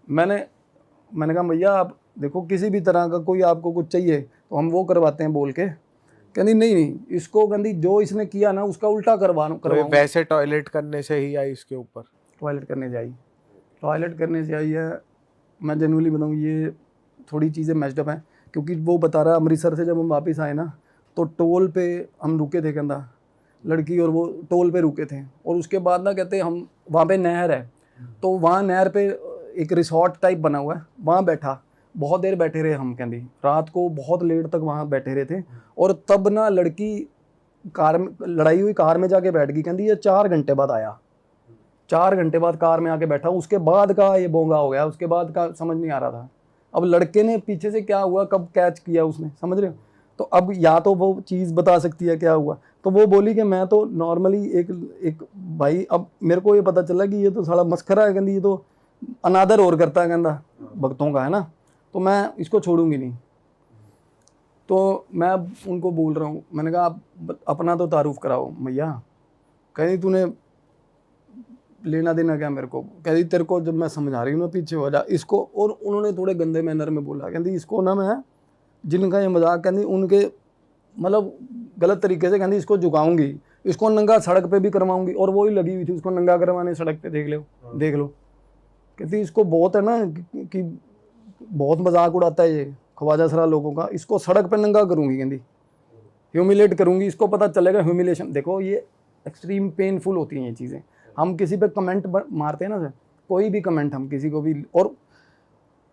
मैंने कहा भैया आप देखो, किसी भी तरह का कोई आपको कुछ चाहिए तो हम वो करवाते हैं बोल के, कहती नहीं इसको, कहती जो इसने किया ना उसका उल्टा करवाऊं। वैसे टॉयलेट करने से ही आई इसके ऊपर, टॉयलेट करने से आई है, मैं जेन्युइनली बताऊँ ये थोड़ी चीज़ें मैच्ड हैं, क्योंकि वो बता रहा है अमृतसर से जब हम वापस आए ना, तो टोल पे हम रुके थे, कहता लड़की और वो टोल पे रुके थे, और उसके बाद ना कहते हम वहाँ पे नहर है, तो वहाँ नहर पे एक रिसोर्ट टाइप बना हुआ है, वहाँ बैठा, बहुत देर बैठे रहे हम, कहती रात को बहुत लेट तक वहाँ बैठे रहे थे, और तब ना लड़की कार में, लड़ाई हुई कार में जाके बैठ गई, कहती ये 4 घंटे बाद आया, 4 घंटे बाद कार में आके बैठा, उसके बाद का ये बोंगा हो गया, उसके बाद का समझ नहीं आ रहा था, अब लड़के ने पीछे से क्या हुआ कब कैच किया उसने, समझ रहे हो, तो अब या तो वो चीज़ बता सकती है क्या हुआ, तो वो बोली कि मैं तो नॉर्मली एक भाई, अब मेरे को ये पता चला कि ये तो साला मस्खरा है, कहती ये तो अनादर और करता है, कहता भक्तों का है ना, तो मैं इसको छोड़ूंगी नहीं। तो मैं उनको बोल रहा हूँ, मैंने कहा आप अपना तो तारुफ कराओ भैया, कहीं तूने लेना देना क्या मेरे को, कहती तेरे को जब मैं समझा रही हूँ ना पीछे हो जा इसको, और उन्होंने थोड़े गंदे मैनर में बोला, कहती इसको ना मैं, जिनका ये मजाक, कहती उनके मतलब गलत तरीके से, कहती इसको झुकाऊंगी, इसको नंगा सड़क पे भी करवाऊंगी, और वो ही लगी हुई थी उसको नंगा करवाने सड़क पे, देख लो, कहती इसको बहुत है ना कि बहुत मजाक उड़ाता है ये ख्वाजा सरा लोगों का, इसको सड़क पे नंगा करूंगी, कहती ह्यूमिलेट करूंगी, इसको पता चलेगा ह्यूमिलेशन। देखो ये एक्सट्रीम पेनफुल होती हैं ये चीज़ें, हम किसी पे कमेंट मारते हैं ना सर, कोई भी कमेंट हम किसी को भी, और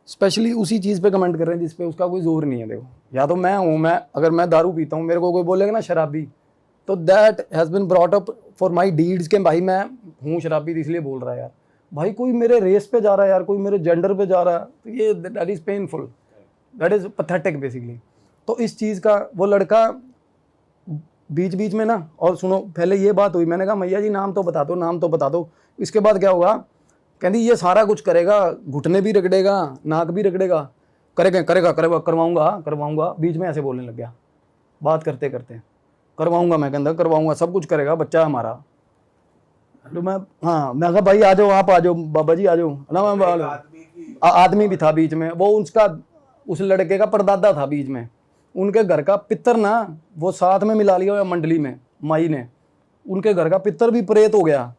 स्पेशली उसी चीज़ पे कमेंट कर रहे हैं जिस पे उसका कोई जोर नहीं है। देखो या तो मैं हूँ, मैं अगर मैं दारू पीता हूँ, मेरे को कोई बोलेगा ना शराबी, तो that has been brought up for my deeds के भाई मैं हूँ शराबी, इसलिए बोल रहा है यार, भाई कोई मेरे रेस पे जा रहा है यार, कोई मेरे जेंडर पे जा रहा है, तो ये that is painful, that is pathetic basically. तो इस चीज़ का वो लड़का बीच बीच में ना, और सुनो पहले ये बात हुई, मैंने कहा मैया जी नाम तो बता दो, नाम तो बता दो, इसके बाद क्या होगा, कहती ये सारा कुछ करेगा, घुटने भी रगड़ेगा, नाक भी रगड़ेगा, करेगा करेगा करेगा, करवाऊंगा करवाऊंगा। बीच में ऐसे बोलने लग गया बात करते करते, करवाऊंगा, मैं कहता करवाऊंगा, सब कुछ करेगा, बच्चा है हमारा। तो मैं मैं कहा भाई आ जाओ, आप आ जाओ बाबा जी, आ जाओ ना। मैं आदमी भी था बीच में, वो उसका उस लड़के का परदादा था बीच में। उनके घर का पितर ना वो साथ में मिला लिया हुआ मंडली में, माई ने, उनके घर का पितर भी प्रेत हो गया,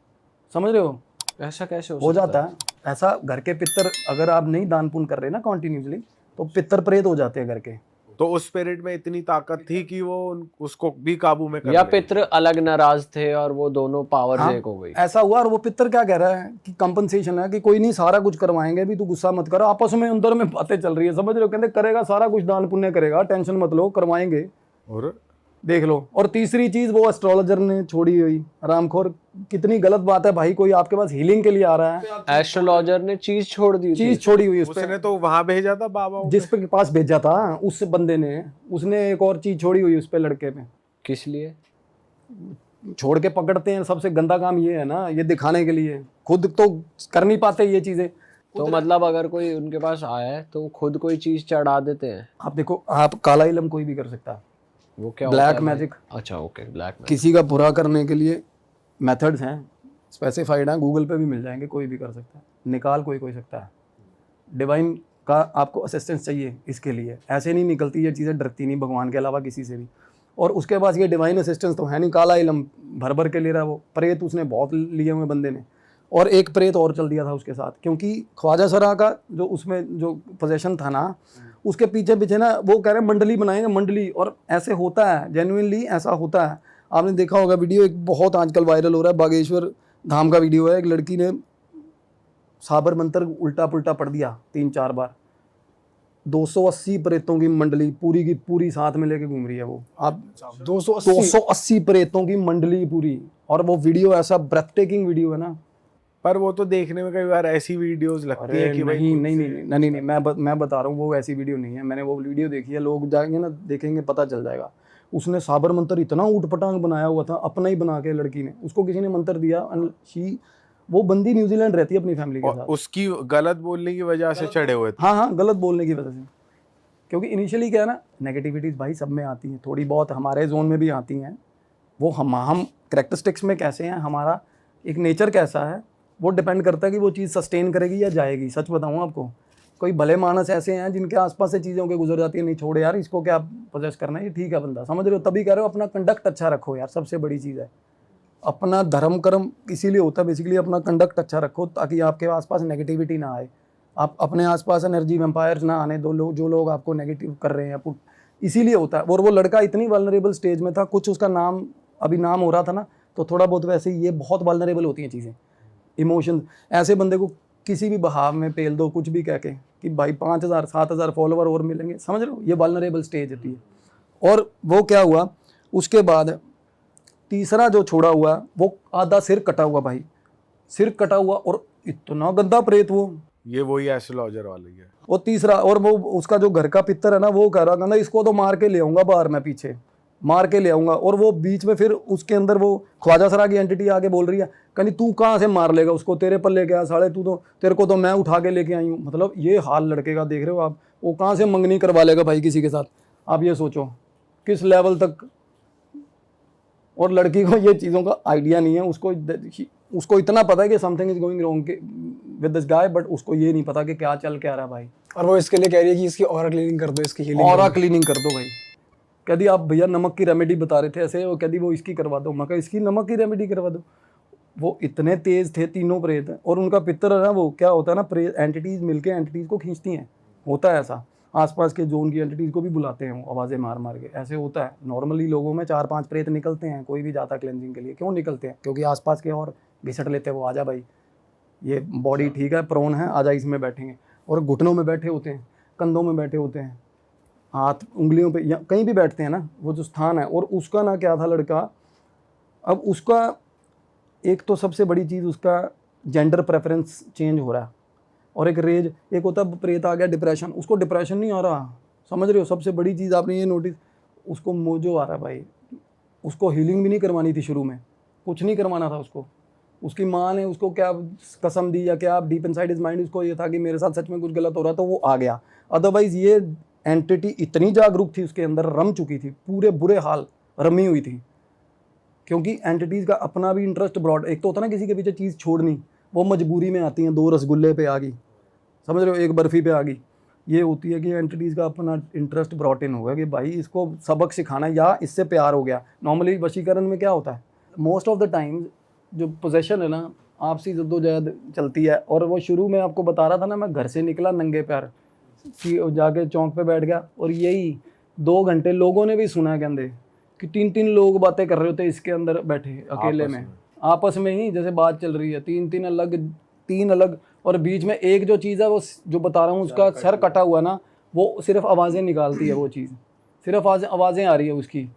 समझ रहे हो? ऐसा कैसे हो जाता है ऐसा, घर के पितर अगर आप नहीं दान पुण्य कर रहे ना कंटिन्यूसली, तो पितर प्रेत हो जाते हैं घर के। तो उस स्पिरिट में इतनी ताकत थी कि वो उसको भी काबू में कर या ले। पितृ अलग नाराज थे और वो दोनों पावर्स हाँ, एक हो गई। ऐसा हुआ। और वो पितर क्या कह रहा है कि कंपनसेशन है, कि कोई नहीं सारा कुछ करवाएंगे भी, तू गुस्सा मत कर। आपस में अंदर में बातें चल रही है, समझ रहे हो? कहते करेगा सारा कुछ, दान पुण्य करेगा, टेंशन मत लो, करवाएंगे, और देख लो। और तीसरी चीज वो एस्ट्रोलॉजर ने छोड़ी हुई, रामखोर। कितनी गलत बात है भाई, कोई आपके पास हीलिंग के लिए आ रहा है, एस्ट्रोलॉजर ने चीज छोड़ दी थी। चीज छोड़ी हुई उस पे, उसने तो वहां भेजा था बाबा को। जिस पे पास भेजा था उस बंदे ने, उसने एक और चीज छोड़ी हुई उस पे, लड़के पे। किस लिए? छोड़ के पकड़ते हैं, सबसे गंदा काम ये है ना, ये दिखाने के लिए, खुद तो कर नहीं पाते ये चीजें। तो मतलब अगर कोई उनके पास आया है तो खुद कोई चीज चढ़ा देते हैं। आप देखो, आप काला इलम कोई भी कर सकता है, वो क्या ब्लैक होता है? मैजिक। अच्छा ओके, ब्लैक मैजिक। किसी का बुरा करने के लिए मेथड्स हैं, स्पेसिफाइड हैं, गूगल पे भी मिल जाएंगे, कोई भी कर सकता है, निकाल कोई सकता है। डिवाइन का आपको असिस्टेंस चाहिए इसके लिए, ऐसे नहीं निकलती ये चीज़ें, डरती नहीं भगवान के अलावा किसी से भी। और उसके पास ये डिवाइन असिस्टेंस तो है नहीं, काला इलम भर भर के ले रहा है वो। प्रेत उसने बहुत लिए हुए बंदे ने, और एक प्रेत और चल दिया था उसके साथ, क्योंकि ख्वाजा सरा का जो उसमें जो पोजेशन था ना, उसके पीछे पीछे ना वो कह रहे हैं मंडली बनाएंगे, मंडली। और ऐसे होता है, जेन्युइनली ऐसा होता है। आपने देखा होगा वीडियो, एक बहुत आजकल वायरल हो रहा है, बागेश्वर धाम का वीडियो है। एक लड़की ने साबर मंत्र उल्टा पुल्टा पढ़ दिया 3-4 बार। 280 प्रेतों की मंडली पूरी की पूरी साथ में लेके घूम रही है वो। आप 280 प्रेतों की मंडली पूरी, और वो वीडियो ऐसा ब्रेथ टेकिंग वीडियो है ना। पर वो तो देखने में कई बार ऐसी वीडियोस लगती है कि भाई नहीं, मैं बता रहा हूँ, वो ऐसी वीडियो नहीं है। मैंने वो वीडियो देखी है, लोग जाएंगे ना देखेंगे, पता चल जाएगा। उसने साबर मंत्र इतना ऊट पटांग बनाया हुआ था, अपना ही बना के, लड़की ने, उसको किसी ने मंत्र दिया। वो बंदी न्यूजीलैंड रहती है अपनी फैमिली के साथ। उसकी गलत बोलने की वजह से चढ़े हुए थे। हाँ, गलत बोलने की वजह से। क्योंकि इनिशियली क्या है ना, नेगेटिविटीज भाई सब में आती हैं, थोड़ी बहुत हमारे जोन में भी आती हैं। वो हम कैरेक्टरिस्टिक्स में कैसे हैं, हमारा एक नेचर कैसा है, वो डिपेंड करता है कि वो चीज़ सस्टेन करेगी या जाएगी। सच बताऊँ आपको, कोई भले मानस ऐसे हैं जिनके आसपास से चीज़ों के गुजर जाती है, नहीं छोड़ यार, इसको क्या पोजेस करना है, ये ठीक है बंदा, समझ रहे हो? तभी कह रहे हो अपना कंडक्ट अच्छा रखो यार, सबसे बड़ी चीज़ है। अपना धर्म कर्म इसीलिए होता है बेसिकली, अपना कंडक्ट अच्छा रखो ताकि आपके आसपास नेगेटिविटी ना आए। आप अपने आसपास एनर्जी वैम्पायर्स ना आने दो, लोग जो लोग आपको नेगेटिव कर रहे हैं, इसीलिए होता है। और वो लड़का इतनी वल्नरेबल स्टेज में था, कुछ उसका नाम अभी नाम हो रहा था ना, तो थोड़ा बहुत वैसे ही ये बहुत वल्नरेबल होती हैं चीज़ें, इमोशन। ऐसे बंदे को किसी भी बहाव में पेल दो, कुछ भी कह के कि भाई 5,000-7,000 फॉलोवर और मिलेंगे, समझ रहे हो? ये वल्नरेबल स्टेज होती है। और वो क्या हुआ उसके बाद, तीसरा जो छोड़ा हुआ, वो आधा सिर कटा हुआ भाई, सिर कटा हुआ, और इतना गंदा प्रेत वो। ये वही एस्ट्रोलॉजर वाली है। वो तीसरा, और वो उसका जो घर का पितर है ना, वो कह रहा था इसको तो मार के ले आऊंगा बाहर, मैं पीछे मार के ले आऊंगा। और वो बीच में फिर उसके अंदर वो ख्वाजा सरा की एंटिटी आके बोल रही है, कहनी तू कहाँ से मार लेगा उसको, तेरे पल्ले क्या साले, तू तो, तेरे को तो मैं उठा के लेके आई हूँ। मतलब ये हाल लड़के का देख रहे हो आप, वो कहाँ से मंगनी करवा लेगा भाई किसी के साथ, आप ये सोचो किस लेवल तक। और लड़की को ये चीज़ों का आइडिया नहीं है, उसको इतना पता है कि something is going wrong with this guy, but उसको ये नहीं पता कि क्या चल क्या रहा है भाई। और वो इसके लिए कह रही है कि इसकी ऑरा क्लीनिंग कर दो, इसकी हीलिंग ऑरा क्लीनिंग कर दो भाई। कहती आप भैया नमक की रेमेडी बता रहे थे ऐसे, वो कहती वो इसकी करवा दो। मैं कहा इसकी नमक की रेमेडी करवा दो। वो इतने तेज थे तीनों प्रेत, और उनका पितर है ना, वो क्या होता है ना, प्रेत एंटिटीज मिलके एंटिटीज को खींचती हैं, होता है ऐसा। आसपास के जोन की एंटिटीज को भी बुलाते हैं वो, आवाज़ें मार मार के, ऐसे होता है। नॉर्मली लोगों में 4-5 प्रेत निकलते हैं, कोई भी जाता क्लेंजिंग के लिए। क्यों निकलते हैं? क्योंकि आसपास के और घिसट लेते हैं वो, आजा भाई ये बॉडी ठीक है, प्रोन है, आजा इसमें बैठेंगे। और घुटनों में बैठे होते हैं, कंधों में बैठे होते हैं, हाथ उंगलियों पे, या कहीं भी बैठते हैं ना, वो जो स्थान है। और उसका ना क्या था लड़का, अब उसका एक तो सबसे बड़ी चीज़, उसका जेंडर प्रेफरेंस चेंज हो रहा है। और एक रेज, एक होता है प्रेत आ गया डिप्रेशन, उसको डिप्रेशन नहीं आ रहा, समझ रहे हो? सबसे बड़ी चीज़ आपने ये नोटिस, उसको मोजो आ रहा है भाई। उसको हीलिंग भी नहीं करवानी थी शुरू में, कुछ नहीं करवाना था उसको, उसकी माँ ने उसको क्या कसम दी या क्या डीप इनसाइड हिज माइंड उसको ये था कि मेरे साथ सच में कुछ गलत हो रहा तो वो आ गया। अदरवाइज ये एंटिटी इतनी जागरूक थी उसके अंदर, रम चुकी थी, पूरे बुरे हाल रमी हुई थी, क्योंकि एंटिटीज़ का अपना भी इंटरेस्ट ब्रॉड, एक तो होता ना किसी के पीछे चीज़ छोड़नी, वो मजबूरी में आती हैं, 2 रसगुल्ले पे आ गई, समझ रहे हो, 1 बर्फ़ी पे आ गई, ये होती है कि एंटिटीज़ का अपना इंटरेस्ट ब्रॉट इन होगा कि भाई इसको सबक सिखाना या इससे प्यार हो गया। नॉर्मली वशीकरण में क्या होता है, मोस्ट ऑफ द टाइम जो पोजेशन है ना, आपसी जद्दोजहद चलती है, और वो शुरू में आपको बता रहा था ना, मैं घर से निकला नंगे पैर जाके चौंक पे बैठ गया, और यही 2 घंटे लोगों ने भी सुना कहते कि 3-3 लोग बातें कर रहे होते इसके अंदर बैठे अकेले में, आपस में ही जैसे बात चल रही है, 3 अलग, और बीच में एक जो चीज़ है वो जो बता रहा हूँ उसका सर कटा हुआ ना, वो सिर्फ आवाज़ें निकालती है, वो चीज़ सिर्फ आवाज़ें आ रही है उसकी,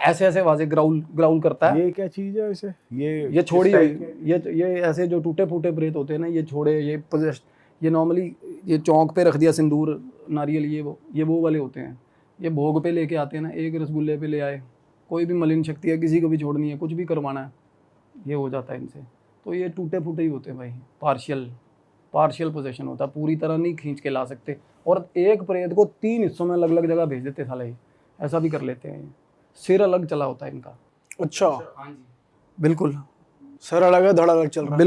ऐसे आवाज़ें ग्राउल करता है। ये क्या चीज़ है वैसे? ये छोड़ी ये ऐसे जो टूटे फूटे प्रेत होते हैं ना, ये छोड़े, ये नॉर्मली ये चौंक पे रख दिया सिंदूर नारियल, ये वो वाले होते हैं, ये भोग पे लेके आते हैं ना, 1 रसगुल्ले पे ले आए, कोई भी मलिन शक्ति है, किसी को भी छोड़नी है, कुछ भी करवाना है, ये हो जाता है इनसे। तो ये टूटे फूटे ही होते हैं भाई, पार्शियल पोजेशन होता है, पूरी तरह नहीं खींच के ला सकते, और एक प्रेत को 3 हिस्सों में अलग अलग जगह भेज देते साले, ये ऐसा भी कर लेते हैं, सिर अलग चला होता है इनका। अच्छा, बिल्कुल, सर अलग है, धड़ अलग चल रहा है।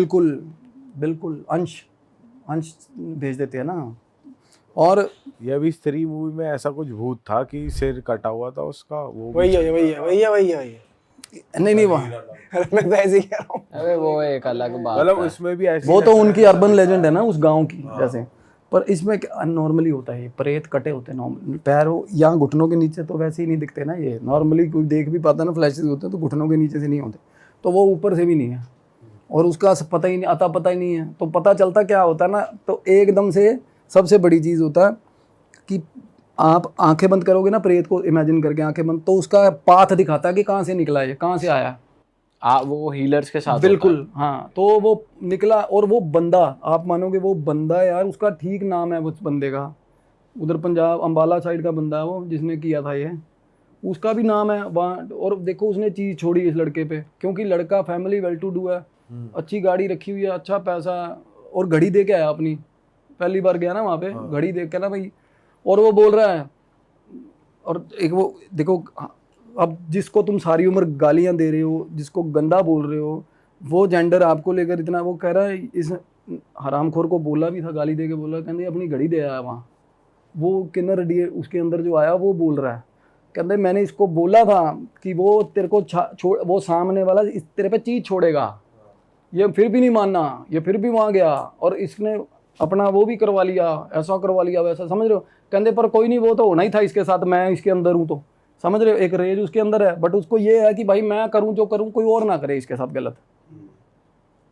बिल्कुल अंश भेज देते हैं ना। और ये भी स्त्री मूवी में ऐसा कुछ भूत था कि सिर कटा हुआ था उसका, वो वही है। नहीं वहाँ मैं तो ऐसे ही कह रहा हूँ। अरे वो एक अलग बात मतलब है। उसमें भी ऐसी वो तो उनकी अर्बन लेजेंड है ना उस गांव की जैसे, पर इसमें नॉर्मली होता है, ये प्रेत कटे होते हैं नॉर्मल, पैरों या घुटनों के नीचे तो वैसे ही नहीं दिखते ना, ये नॉर्मली कोई देख भी पाता ना, फ्लैशेस होते हैं तो घुटनों के नीचे से नहीं होते, तो वो ऊपर से भी नहीं है, और उसका पता ही नहीं है, तो पता चलता क्या होता है ना, तो एकदम से सबसे बड़ी चीज़ होता है कि आप आंखें बंद करोगे ना, प्रेत को इमेजिन करके आंखें बंद, तो उसका पाथ दिखाता है कि कहाँ से निकला है, कहाँ से आया। वो हीलर्स के साथ बिल्कुल हाँ, तो वो निकला, और वो बंदा, आप मानोगे वो बंदा यार, उसका ठीक नाम है उस बंदे का, उधर पंजाब अम्बाला साइड का बंदा है वो जिसने किया था ये, उसका भी नाम है वहाँ। और देखो उसने चीज़ छोड़ी इस लड़के पे, क्योंकि लड़का फैमिली वेल टू डू है, अच्छी गाड़ी रखी हुई है, अच्छा पैसा, और घड़ी दे के आया अपनी, पहली बार गया ना वहाँ पे, घड़ी देख के ना भाई, और वो बोल रहा है, और एक वो देखो, अब जिसको तुम सारी उम्र गालियाँ दे रहे हो, जिसको गंदा बोल रहे हो, वो जेंडर आपको लेकर इतना वो कह रहा है, इस हरामखोर को बोला भी था, गाली दे के बोला, कहते अपनी घड़ी दे आया वहाँ, वो किन्नर डी उसके अंदर जो आया वो बोल रहा है, कहते मैंने इसको बोला था कि वो तेरे को वो सामने वाला तेरे पे चीज़ छोड़ेगा, ये फिर भी नहीं मानना, ये फिर भी वहाँ गया, और इसने अपना वो भी करवा लिया, ऐसा करवा लिया, वैसा, समझ रहे हो, कहते पर कोई नहीं, वो तो होना ही था इसके साथ, मैं इसके अंदर हूँ, तो समझ रहे हो, एक रेज उसके अंदर है, बट उसको ये है कि भाई मैं करूँ जो करूँ, कोई और ना करे इसके साथ गलत।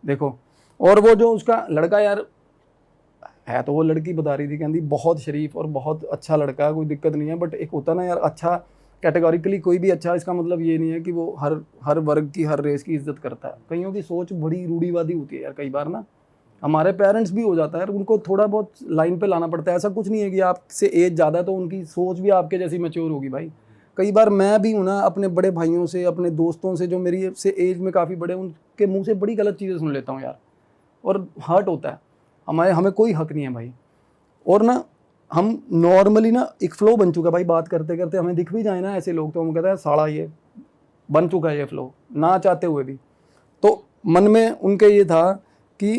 देखो, और वो जो उसका लड़का यार है, तो वो लड़की बता रही थी, कहती बहुत शरीफ और बहुत अच्छा लड़का है, कोई दिक्कत नहीं है, बट एक होता ना यार, अच्छा कैटेगोरिकली कोई भी अच्छा, इसका मतलब ये नहीं है कि वो हर वर्ग की, हर रेस की इज्जत करता है। कईयों की सोच बड़ी रूढ़ीवादी होती है यार, कई बार ना हमारे पेरेंट्स भी हो जाता है, उनको थोड़ा बहुत लाइन पे लाना पड़ता है। ऐसा कुछ नहीं है कि आपसे एज ज़्यादा है तो उनकी सोच भी आपके जैसी मैच्योर होगी भाई। कई बार मैं भी हूँ ना, अपने बड़े भाइयों से, अपने दोस्तों से जो मेरी से एज में काफ़ी बड़े, उनके मुंह से बड़ी गलत चीज़ें सुन लेता हूँ यार, और हर्ट होता है। हमें कोई हक नहीं है भाई। और ना हम नॉर्मली ना एक फ़्लो बन चुका है भाई, बात करते करते हमें दिख भी जाए ना ऐसे लोग, तो हम कहते हैं साला ये बन चुका है ये फ़्लो, ना चाहते हुए भी। तो मन में उनके ये था कि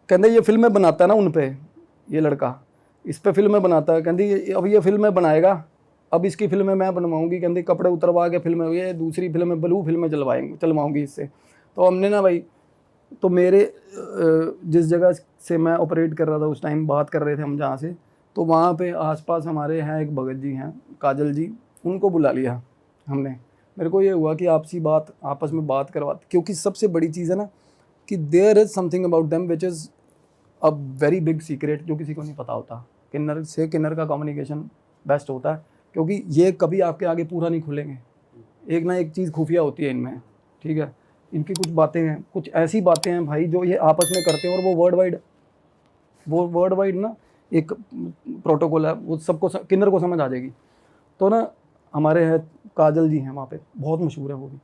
कहते ये फिल्में बनाता है ना उन पे, ये लड़का इस पे फिल्में बनाता है, कहती अब ये फिल्में बनाएगा, अब इसकी फिल्में मैं बनवाऊंगी, कहती कपड़े उतरवा के फिल्में, ये दूसरी फिल्में ब्लू फिल्में चलवाऊंगी इससे। तो हमने ना भाई, तो मेरे जिस जगह से मैं ऑपरेट कर रहा था उस टाइम, बात कर रहे थे हम जहाँ से, तो वहाँ पे आसपास हमारे हैं एक भगत जी हैं, काजल जी, उनको बुला लिया हमने। मेरे को ये हुआ कि आपस में बात करवा, क्योंकि सबसे बड़ी चीज़ है ना कि there is something about them which is a very big secret, जो किसी को नहीं पता होता। किन्नर से किन्नर का कम्युनिकेशन बेस्ट होता है, क्योंकि ये कभी आपके आगे पूरा नहीं खुलेंगे, एक ना एक चीज़ खुफिया होती है इनमें, ठीक है। इनकी कुछ बातें हैं, कुछ ऐसी बातें हैं भाई जो ये आपस में करते हैं, और वो वर्ल्ड वाइड ना एक प्रोटोकॉल है, वो सबको किन्नर को समझ आ जाएगी। तो ना हमारे हैं काजल जी हैं वहाँ पे, बहुत मशहूर है वो भी,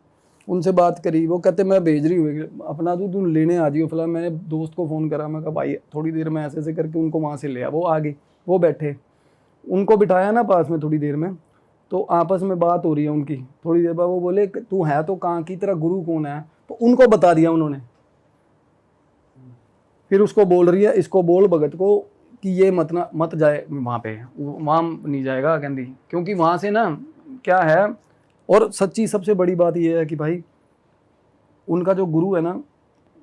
उनसे बात करी, वो कहते मैं भेज रही हूँ अपना, तू लेने आ जियो फिलहाल। मैंने दोस्त को फ़ोन करा, मैं कहा भाई थोड़ी देर में ऐसे ऐसे करके उनको वहाँ से ले आ। वो आ गए, वो बैठे, उनको बिठाया ना पास में थोड़ी देर में, तो आपस में बात हो रही है उनकी। थोड़ी देर बाद वो बोले तू है तो कहाँ की, तेरा गुरु कौन है, तो उनको बता दिया उन्होंने। फिर उसको बोल रही है, इसको बोल भगत को कि ये मत जाए वहाँ पे, वहाँ नहीं जाएगा कहती, क्योंकि वहाँ से ना क्या है। और सच्ची सबसे बड़ी बात ये है कि भाई उनका जो गुरु है ना,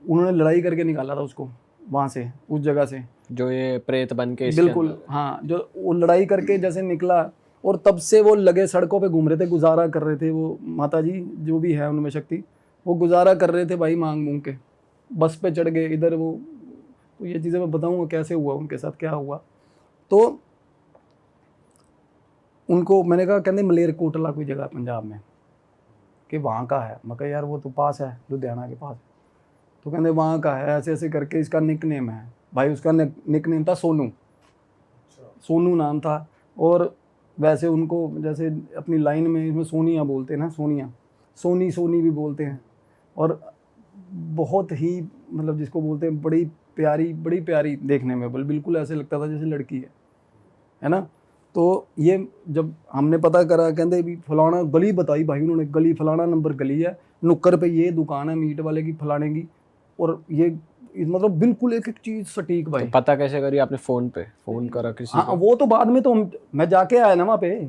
उन्होंने लड़ाई करके निकाला था उसको वहाँ से, उस जगह से, जो ये प्रेत बन के इसके बिल्कुल अंदर। हाँ, जो वो लड़ाई करके जैसे निकला, और तब से वो लगे सड़कों पे घूम रहे थे, गुजारा कर रहे थे। वो माता जी जो भी है उनमें शक्ति, वो गुजारा कर रहे थे भाई मांग मूंग के, बस पे चढ़ गए इधर वो। तो ये चीज़ें मैं बताऊंगा कैसे हुआ उनके साथ, क्या हुआ। तो उनको मैंने कहा, कहते मलेरकोटला कोई जगह पंजाब में, कि वहाँ का है। मैं कहा यार वो तो पास है, लुधियाना के पास। तो कहते वहाँ का है, ऐसे ऐसे करके इसका निक नेम है भाई। उसका निक नेम था सोनू, सोनू नाम था। और वैसे उनको जैसे अपनी लाइन में इसमें सोनिया बोलते हैं ना, सोनिया, सोनी भी बोलते हैं। और बहुत ही मतलब जिसको बोलते हैं बड़ी प्यारी देखने में, बिल्कुल ऐसे लगता था जैसे लड़की है ना। तो ये जब हमने पता करा, कहते भी फलाना गली बताई भाई उन्होंने, गली फलाना नंबर गली है, नुक्कर पे ये दुकान है मीट वाले की फलाने की। और ये मतलब बिल्कुल एक एक चीज़ सटीक भाई। तो पता कैसे करी आपने? फोन पे फोन करा किसी हाँ को? वो तो बाद में, तो मैं जाके आया ना वहाँ पे।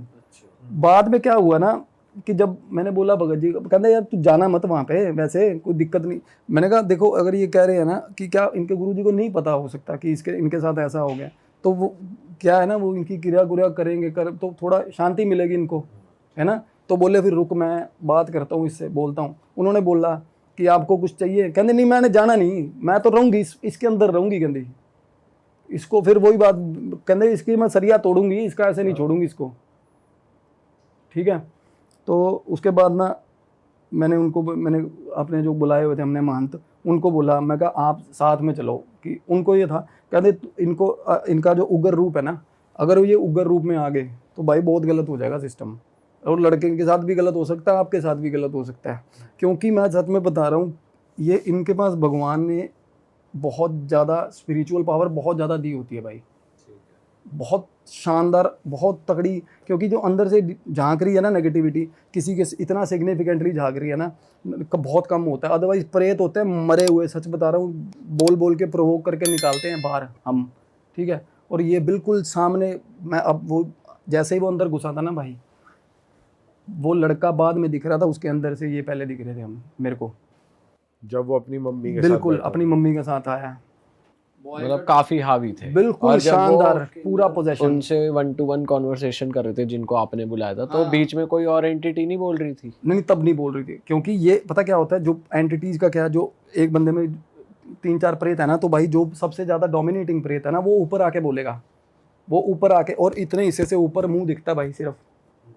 बाद में क्या हुआ ना कि जब मैंने बोला भगत जी, कहते यार तू जाना मत वहाँ पे, वैसे कोई दिक्कत नहीं। मैंने कहा देखो अगर ये कह रहे हैं ना कि क्या इनके गुरुजी को नहीं पता हो सकता कि इनके साथ ऐसा हो गया, तो वो क्या है ना, वो इनकी क्रिया करेंगे तो थोड़ा शांति मिलेगी इनको, है ना। तो बोले फिर रुक मैं बात करता हूँ इससे, बोलता हूँ। उन्होंने बोला कि आपको कुछ चाहिए, कहते नहीं मैंने जाना नहीं, मैं तो रहूँगी इसके अंदर रहूँगी। कहती इसको फिर वही बात, कहते इसकी मैं सरिया तोड़ूंगी, इसका ऐसे नहीं छोड़ूंगी इसको, ठीक है। तो उसके बाद ना मैंने अपने जो बुलाए हुए थे हमने महंत, उनको बोला, मैं कहा आप साथ में चलो। कि उनको ये था, कहते इनका जो उग्र रूप है ना, अगर ये उग्र रूप में आ गए तो भाई बहुत गलत हो जाएगा सिस्टम। और लड़के के साथ भी गलत हो सकता है, आपके साथ भी गलत हो सकता है। क्योंकि मैं सच में बता रहा हूँ, ये इनके पास भगवान ने बहुत ज़्यादा स्पिरिचुअल पावर बहुत ज़्यादा दी होती है भाई, बहुत शानदार, बहुत तगड़ी। क्योंकि जो अंदर से झांक रही है ना नेगेटिविटी, किसी के इतना सिग्निफिकेंटली झांक रही है ना, बहुत कम होता है। अदरवाइज प्रेत होते हैं मरे हुए, सच बता रहा हूँ, बोल बोल के प्रोवोक करके निकालते हैं बाहर हम, ठीक है। और ये बिल्कुल सामने, मैं अब वो जैसे ही वो अंदर घुसा था ना भाई, वो लड़का बाद में दिख रहा था उसके अंदर से, ये पहले दिख रहे थे हम मेरे को, जब वो अपनी मम्मी के साथ बिल्कुल बैठा अपनी मम्मी के साथ आया, मतलब काफी हावी थे। बिल्कुल और जब वो शानदार पूरा पोजेशन। उनसे 1-to-1 कॉन्वर्सेशन कर रहे थे जिनको आपने बुलाया था, तो बीच में कोई और एंटिटी नहीं बोल रही थी? नहीं तब नहीं बोल रही थी, क्योंकि ये पता क्या होता है, जो एंटिटीज का क्या है, जो एक बंदे में 3-4 प्रेत है ना, तो भाई जो सबसे ज्यादा डोमिनेटिंग प्रेत है ना, वो ऊपर आके बोलेगा, वो ऊपर आके, और इतने हिस्से से ऊपर मुंह दिखता है भाई सिर्फ,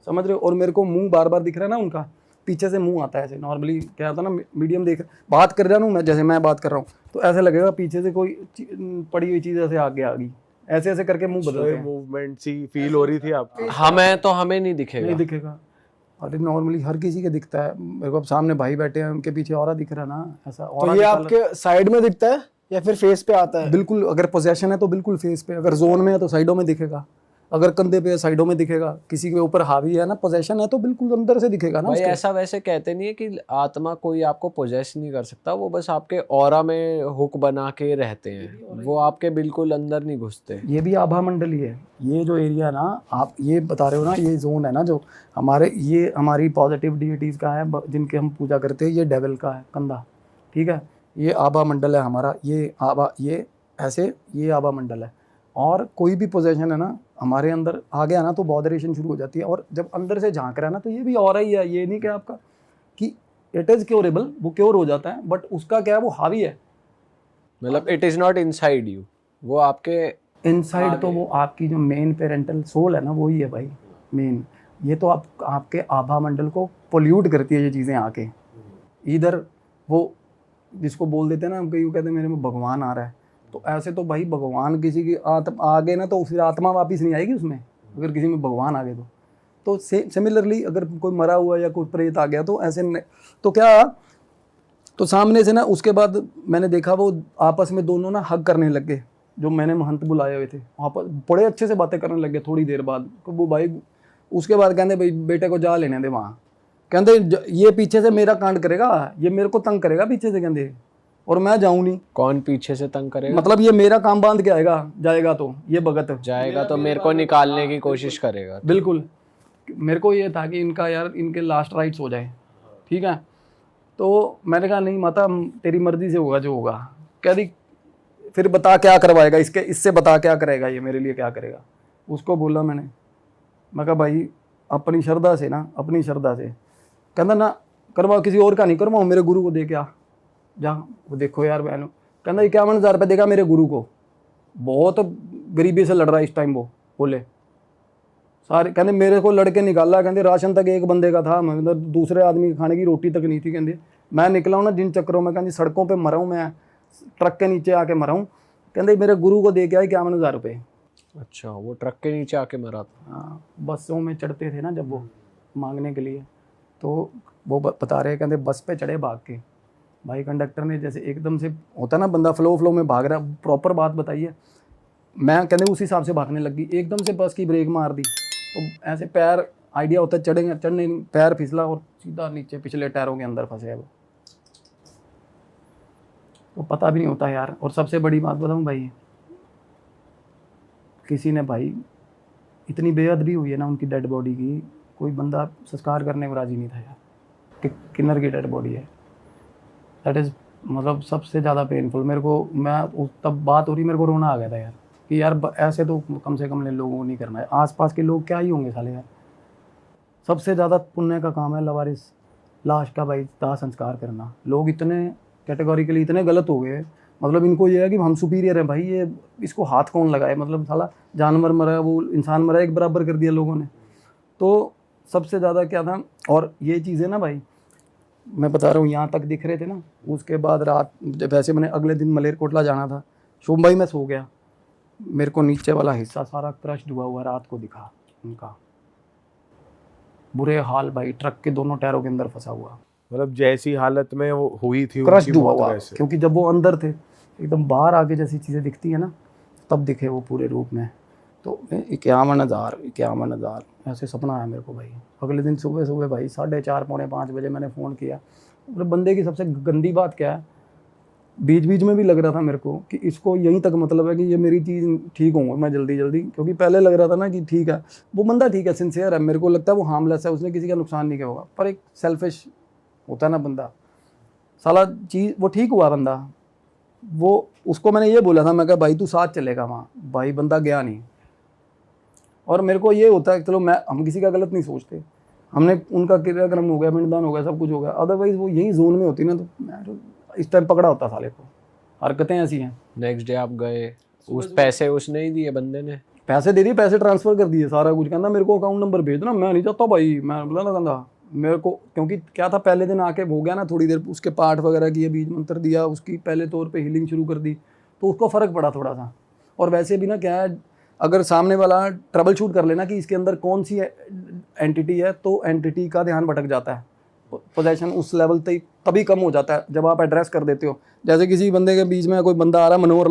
समझ रहे हो। और मेरे को मुंह बार बार दिख रहा है ना उनका, पीछे से मुंह आता है ऐसे। नॉर्मली क्या होता है ना, मीडियम देख बात कर रहा हूँ मैं, जैसे मैं बात कर रहा हूँ तो ऐसे लगेगा पीछे से कोई पड़ी हुई चीज़ ऐसे आगे आ गई, ऐसे ऐसे करके मुंह बदलते हैं। मूवमेंट सी फील हो रही थी आपको? हमें नहीं दिखेगा। नहीं दिखेगा, अरे नॉर्मली हर किसी के दिखता है। मेरे को अब सामने भाई बैठे हैं, उनके पीछे ऑरा दिख रहा है ना, ऐसा तो ऑरा ये आपके साइड में दिखता है या फिर फेस पे आता है? बिल्कुल, अगर पोजेशन है तो बिल्कुल फेस पे, अगर जोन में है तो साइडों में दिखेगा, अगर कंधे पे है साइडों में दिखेगा, किसी के ऊपर हावी है ना, पोजेशन है तो बिल्कुल अंदर से दिखेगा ना भाई उसके। ऐसा वैसे कहते नहीं है कि आत्मा कोई आपको पोजेस नहीं कर सकता, वो बस आपके ऑरा में हुक बना के रहते हैं, वो आपके बिल्कुल अंदर नहीं घुसते। ये भी आभा मंडल ही है। ये जो एरिया ना आप ये बता रहे हो ना, ये जोन है ना जो हमारे, ये हमारी पॉजिटिव डिएटीज़ का है जिनके हम पूजा करते हैं, ये डेविल का है कंधा, ठीक है। ये आभा मंडल है हमारा, ये आभा, ये ऐसे, ये आभा मंडल है। और कोई भी पोजेशन है ना हमारे अंदर आ गया ना, तो बॉडरेशन शुरू हो जाती है। और जब अंदर से झांक रहा है ना, तो ये भी और ही है, ये नहीं क्या आपका कि इट इज़ क्योरेबल, वो क्योर हो जाता है, बट उसका क्या है, वो हावी है। मतलब it is not inside you, वो आपके इनसाइड तो वो आपकी जो मेन पेरेंटल सोल है ना, वो ही है भाई मेन। ये तो आपके आभा मंडल को पोल्यूट करती है ये चीज़ें आके। इधर वो जिसको बोल देते हैं ना, हम कहीं कहते हैं मेरे में भगवान आ रहा है, तो ऐसे तो भाई भगवान किसी की आत्मा आ गए ना, तो फिर आत्मा वापस नहीं आएगी उसमें, अगर किसी में भगवान आ गए तो सिमिलरली अगर कोई मरा हुआ या कोई प्रेत आ गया तो ऐसे तो क्या, तो सामने से ना उसके बाद मैंने देखा वो आपस में दोनों ना हग करने लग गए, जो मैंने महंत बुलाए हुए थे वहाँ पर बड़े अच्छे से बातें करने लग गए थोड़ी देर बाद। तो वो भाई उसके बाद कहते भाई बेटे को जा लेने दे वहाँ, कहते ये पीछे से मेरा कांड करेगा, ये मेरे को तंग करेगा पीछे से, कहते और मैं जाऊँ नहीं। कौन पीछे से तंग करेगा? मतलब ये मेरा काम बांध के आएगा, जाएगा तो ये भगत जाएगा तो मेरे को निकालने की कोशिश करेगा। बिल्कुल, मेरे को ये था कि इनका यार इनके लास्ट राइट्स हो जाए, ठीक है। तो मैंने कहा नहीं माता तेरी मर्जी से होगा जो होगा। कह दी फिर बता क्या करवाएगा इसके, इससे बता क्या करेगा ये मेरे लिए, क्या करेगा। उसको बोला मैं कहा भाई अपनी श्रद्धा से ना, अपनी श्रद्धा से। कहना ना करवाओ, किसी और का नहीं करवाओ, मेरे गुरु को दे के आ जा। वो देखो यार बहनों, कहना 51,000 रुपये देगा मेरे गुरु को, बहुत गरीबी से लड़ रहा है इस टाइम। वो बोले सारे, कहते मेरे को लड़के निकाला, कहते राशन तक एक बंदे का था, मतलब दूसरे आदमी खाने की रोटी तक नहीं थी। कहते मैं निकला हूँ ना जिन चक्करों में, कहते सड़कों पे मरा हूँ मैं, ट्रक के नीचे आके मरा हूँ। कहते मेरे गुरु को दे के आए 51,000 रुपये। अच्छा, वो ट्रक के नीचे आके मरा था? हाँ, बसों में चढ़ते थे ना जब वो मांगने के लिए, तो वो बता रहे, कहते बस पे चढ़े भाग के, भाई कंडक्टर ने जैसे एकदम से होता ना बंदा फ्लो में भाग रहा, प्रॉपर बात बताइए। मैं कहते उस हिसाब से भागने लगी, एकदम से बस की ब्रेक मार दी, तो ऐसे पैर आइडिया होता है चढ़ेंगे, चढ़ने पैर फिसला और सीधा नीचे पिछले टायरों के अंदर फंसे है वो। तो पता भी नहीं होता यार। और सबसे बड़ी बात बताऊं भाई, किसी ने भाई इतनी बेअदबी हुई है ना उनकी डेड बॉडी की, कोई बंदा संस्कार करने को राजी नहीं था यार कि किन्नर की डेड बॉडी है। दैट इज़ मतलब सबसे ज़्यादा पेनफुल मेरे को। मैं तब बात हो रही, मेरे को रोना आ गया था यार कि यार ऐसे तो कम से कम लोगों को नहीं करना है। आसपास के लोग क्या ही होंगे साले यार। सबसे ज़्यादा पुण्य का काम है लवारिस लाश का भाई दाह संस्कार करना। लोग इतने कैटेगोरिकली इतने गलत हो गए, मतलब इनको ये है कि हम सुपीरियर हैं भाई, ये इसको हाथ कौन लगाए, मतलब साला जानवर मरा वो इंसान मरा एक बराबर कर दिया लोगों ने। तो सबसे ज़्यादा क्या था, और ये चीज़ें ना भाई मैं बता रहा हूँ यहाँ तक दिख रहे थे ना, उसके बाद रात वैसे मैंने अगले दिन मलेरकोटला जाना था, शुंभाई में सो गया, मेरे को नीचे वाला हिस्सा सारा क्रश्ड हुआ रात को दिखा उनका, बुरे हाल भाई, ट्रक के दोनों टायरों के अंदर फंसा हुआ, मतलब जैसी हालत में वो हुई थी क्रश्ड हुआ हुआ, वैसे। क्योंकि जब वो अंदर थे एकदम बाहर आके जैसी चीज़ें दिखती है ना तब दिखे वो पूरे रूप में। तो 51,000 ऐसे सपना आया मेरे को भाई। अगले दिन सुबह सुबह भाई 4:30 पौने 5 बजे मैंने फ़ोन किया। मतलब बंदे की सबसे गंदी बात क्या है, बीच बीच में भी लग रहा था मेरे को कि इसको यहीं तक मतलब है कि ये मेरी चीज़ ठीक होंगे मैं जल्दी जल्दी, क्योंकि पहले लग रहा था ना कि ठीक है वो बंदा ठीक है, सिंसियर है, मेरे को लगता है वो हार्मलेस है, उसने किसी का नुकसान नहीं किया होगा। पर एक सेल्फिश होता है ना बंदा, साला चीज़ वो ठीक हुआ बंदा, वो उसको मैंने ये बोला था, मैं कहा भाई तू साथ चलेगा वहाँ, भाई बंदा गया नहीं। और मेरे को ये होता है चलो हम किसी का गलत नहीं सोचते, हमने उनका क्रियाक्रम हो गया, पिंडदान हो गया, सब कुछ हो गया, अदरवाइज वो यही जोन में होती ना तो मैं तो इस टाइम पकड़ा होता साले को। हरकतें ऐसी हैं। नेक्स्ट डे आप गए, उस पैसे उसने ही दिए बंदे ने? पैसे दे दिए, पैसे ट्रांसफ़र कर दिए, सारा कुछ। कहना मेरे को अकाउंट नंबर भेज दो ना, मैं नहीं चाहता भाई, मैं बोला ना कहना मेरे को, क्योंकि क्या था पहले दिन आके हो गया ना थोड़ी देर, उसके पाठ वगैरह किए, बीज मंत्र दिया, उसकी पहले तौर पे हीलिंग शुरू कर दी, तो उसको फ़र्क पड़ा थोड़ा सा। और वैसे भी ना क्या है, अगर सामने वाला ट्रबल शूट कर लेना कि इसके अंदर कौन सी एंटिटी है, तो एंटिटी का ध्यान भटक जाता है, पोजेशन उस लेवल तक तभी कम हो जाता है जब आप एड्रेस कर देते हो। जैसे किसी बंदे के बीच में कोई बंदा आ रहा है, मनोहर